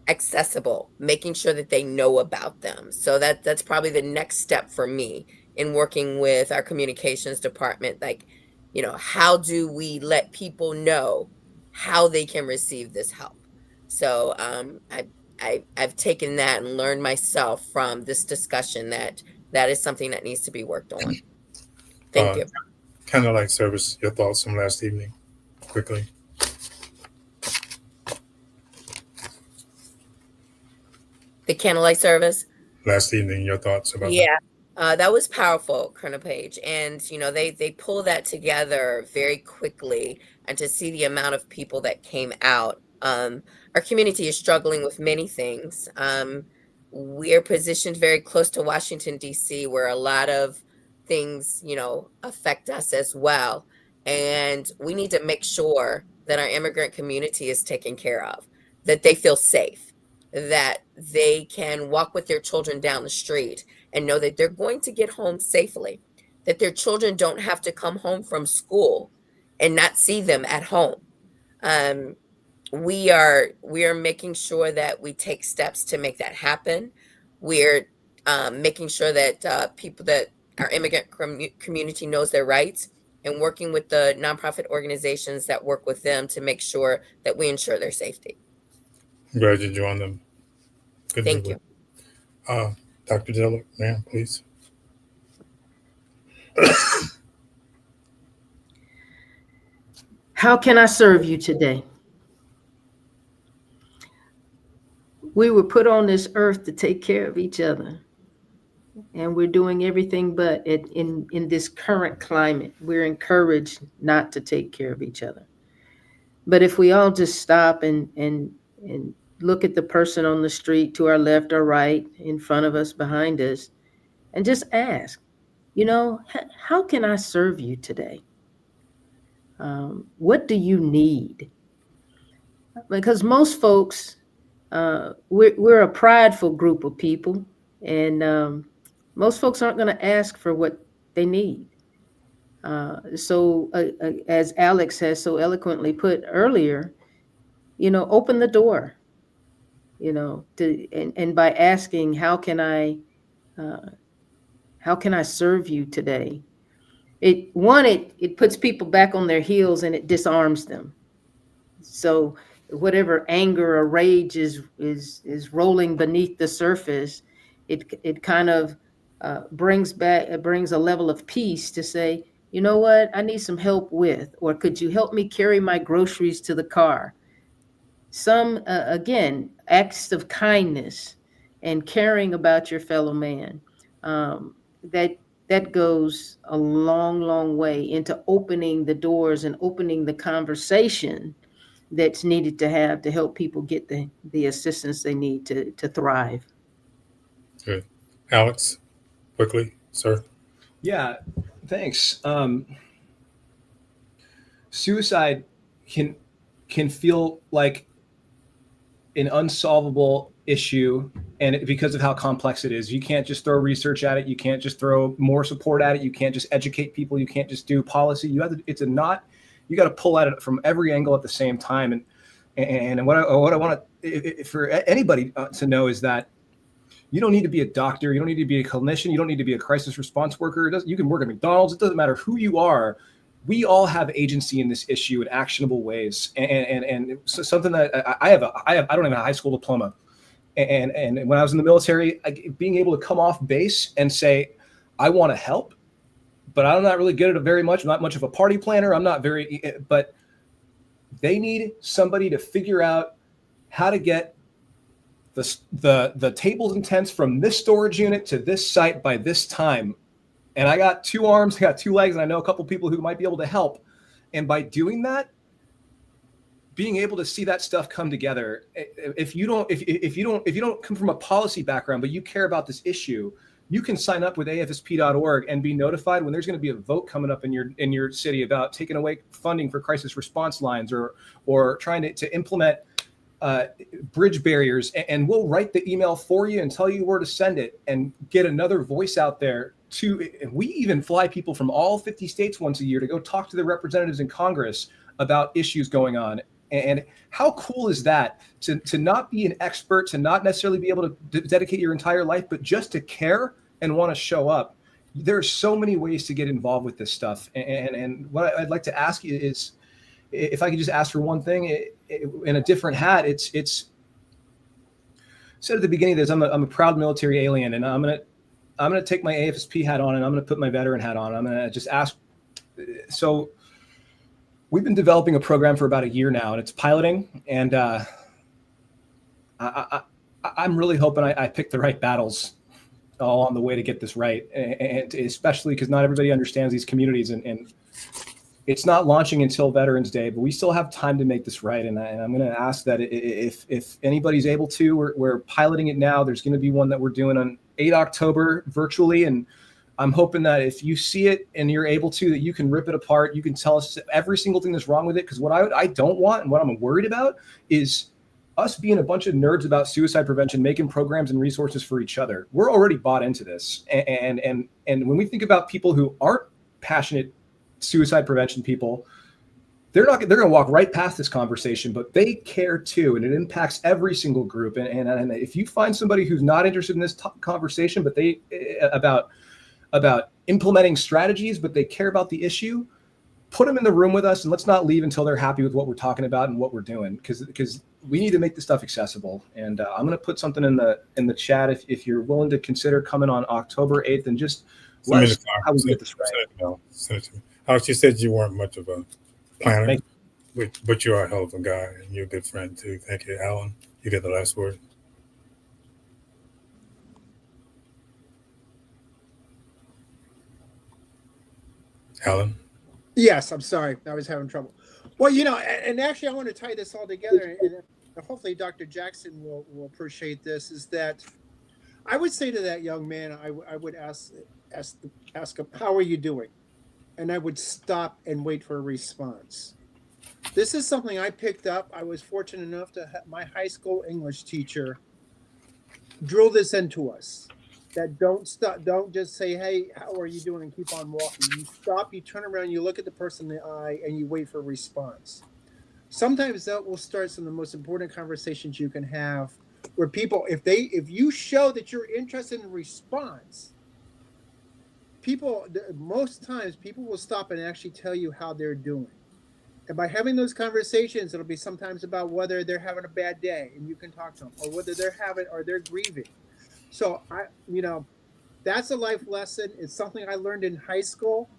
accessible, making sure that they know about them. So that's probably the next step for me in working with our communications department. Like, how do we let people know how they can receive this help? So I've taken that and learned myself from this discussion that is something that needs to be worked on. Thank you. Candlelight service, your thoughts from last evening, quickly. The candlelight service. Last evening, your thoughts about that? Yeah, that was powerful, Colonel Page. And, they pull that together very quickly. And to see the amount of people that came out, our community is struggling with many things. We're positioned very close to Washington, D.C., where a lot of things, affect us as well. And we need to make sure that our immigrant community is taken care of, that they feel safe, that they can walk with their children down the street and know that they're going to get home safely, that their children don't have to come home from school and not see them at home. We are making sure that we take steps to make that happen. We're making sure that people, that our immigrant community knows their rights, and working with the nonprofit organizations that work with them to make sure that we ensure their safety. Congratulate you on them. Good Thank you. Dr. Dillard, ma'am, please. How can I serve you today? We were put on this earth to take care of each other. And we're doing everything but in this current climate. We're encouraged not to take care of each other. But if we all just stop and look at the person on the street to our left or right, in front of us, behind us, and just ask, how can I serve you today? What do you need? Because most folks, we're a prideful group of people, and most folks aren't going to ask for what they need. So as Alex has so eloquently put earlier, open the door, and by asking, how can I serve you today? It puts people back on their heels and it disarms them. So whatever anger or rage is rolling beneath the surface, it kind of brings a level of peace to say, you know what, I need some help with, or could you help me carry my groceries to the car? Some, again, acts of kindness and caring about your fellow man, that goes a long, long way into opening the doors and opening the conversation that's needed to have to help people get the assistance they need to thrive. Good. Alex, quickly, sir. Yeah, thanks. Suicide can feel like an unsolvable issue, and because of how complex it is. You can't just throw research at it. You can't just throw more support at it. You can't just educate people. You can't just do policy. You got to pull at it from every angle at the same time. And what I want to, for anybody to know is that you don't need to be a doctor. You don't need to be a clinician. You don't need to be a crisis response worker. You can work at McDonald's. It doesn't matter who you are. We all have agency in this issue in actionable ways. And so something that I don't even have a high school diploma. And when I was in the military, being able to come off base and say, I want to help, but I'm not really good at it very much. I'm not much of a party planner. But they need somebody to figure out how to get the tables and tents from this storage unit to this site by this time. And I got 2 arms, I got 2 legs, and I know a couple people who might be able to help. And by doing that, being able to see that stuff come together, if you don't come from a policy background, but you care about this issue, you can sign up with afsp.org and be notified when there's going to be a vote coming up in your city about taking away funding for crisis response lines or trying to implement bridge barriers. And we'll write the email for you and tell you where to send it and get another voice out there. And we even fly people from all 50 states once a year to go talk to the representatives in Congress about issues going on. And how cool is that to not be an expert, to not necessarily be able to dedicate your entire life, but just to care and want to show up. There are so many ways to get involved with this stuff. And what I'd like to ask you is, if I could just ask for one thing in a different hat, it's said at the beginning of this, I'm a proud military alien, and I'm gonna take my AFSP hat on and I'm gonna put my veteran hat on. I'm gonna just ask. So we've been developing a program for about a year now, and it's piloting. And I'm really hoping I picked the right battles all on the way to get this right, and especially because not everybody understands these communities, and it's not launching until Veterans Day, but we still have time to make this right. And I'm going to ask that if anybody's able to, we're piloting it now. There's going to be one that we're doing on 8 October virtually, and I'm hoping that if you see it and you're able to, that you can rip it apart. You can tell us every single thing that's wrong with it. Because what I don't want and what I'm worried about is us being a bunch of nerds about suicide prevention, making programs and resources for each other. We're already bought into this. And when we think about people who aren't passionate suicide prevention people, they're going to walk right past this conversation, but they care too. And it impacts every single group. And if you find somebody who's not interested in this conversation, but they about implementing strategies, but they care about the issue, put them in the room with us, and let's not leave until they're happy with what we're talking about and what we're doing, because we need to make this stuff accessible. And I'm going to put something in the chat if you're willing to consider coming on October 8th and just let us know how we get this right. Send it to me. Alex, you said you weren't much of a planner, but you are a hell of a guy, and you're a good friend too. Thank you, Alan. You get the last word. Alan? Yes, I'm sorry. I was having trouble. Well, and actually I want to tie this all together, and hopefully Dr. Jackson will appreciate this, is that I would say to that young man, I would ask him, how are you doing? And I would stop and wait for a response. This is something I picked up. I was fortunate enough to have my high school English teacher drill this into us. That don't just say, hey, how are you doing, and keep on walking. You stop, you turn around, you look at the person in the eye, and you wait for a response. Sometimes that will start some of the most important conversations you can have, where people, if you show that you're interested in response, most times people will stop and actually tell you how they're doing. And by having those conversations, it'll be sometimes about whether they're having a bad day and you can talk to them, or whether they're grieving. So that's a life lesson. It's something I learned in high school,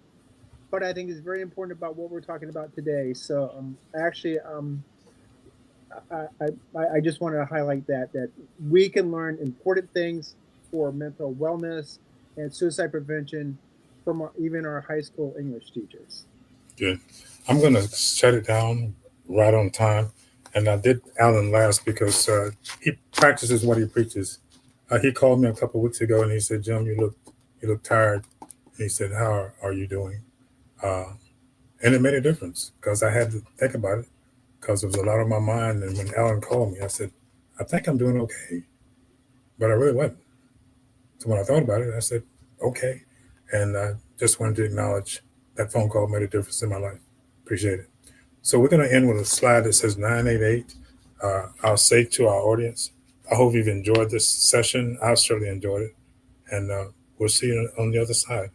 but I think is very important about what we're talking about today. So I just wanted to highlight that we can learn important things for mental wellness and suicide prevention from even our high school English teachers. Good. I'm going to shut it down right on time. And I did Alan last because he practices what he preaches. He called me a couple of weeks ago and he said, Jim, you look tired. And he said, how are you doing? And it made a difference because I had to think about it because it was a lot on my mind. And when Alan called me, I said, I think I'm doing okay. But I really wasn't. So when I thought about it, I said, okay. And I just wanted to acknowledge that phone call made a difference in my life. Appreciate it. So we're going to end with a slide that says 988. I'll say to our audience, I hope you've enjoyed this session. I certainly enjoyed it. And we'll see you on the other side.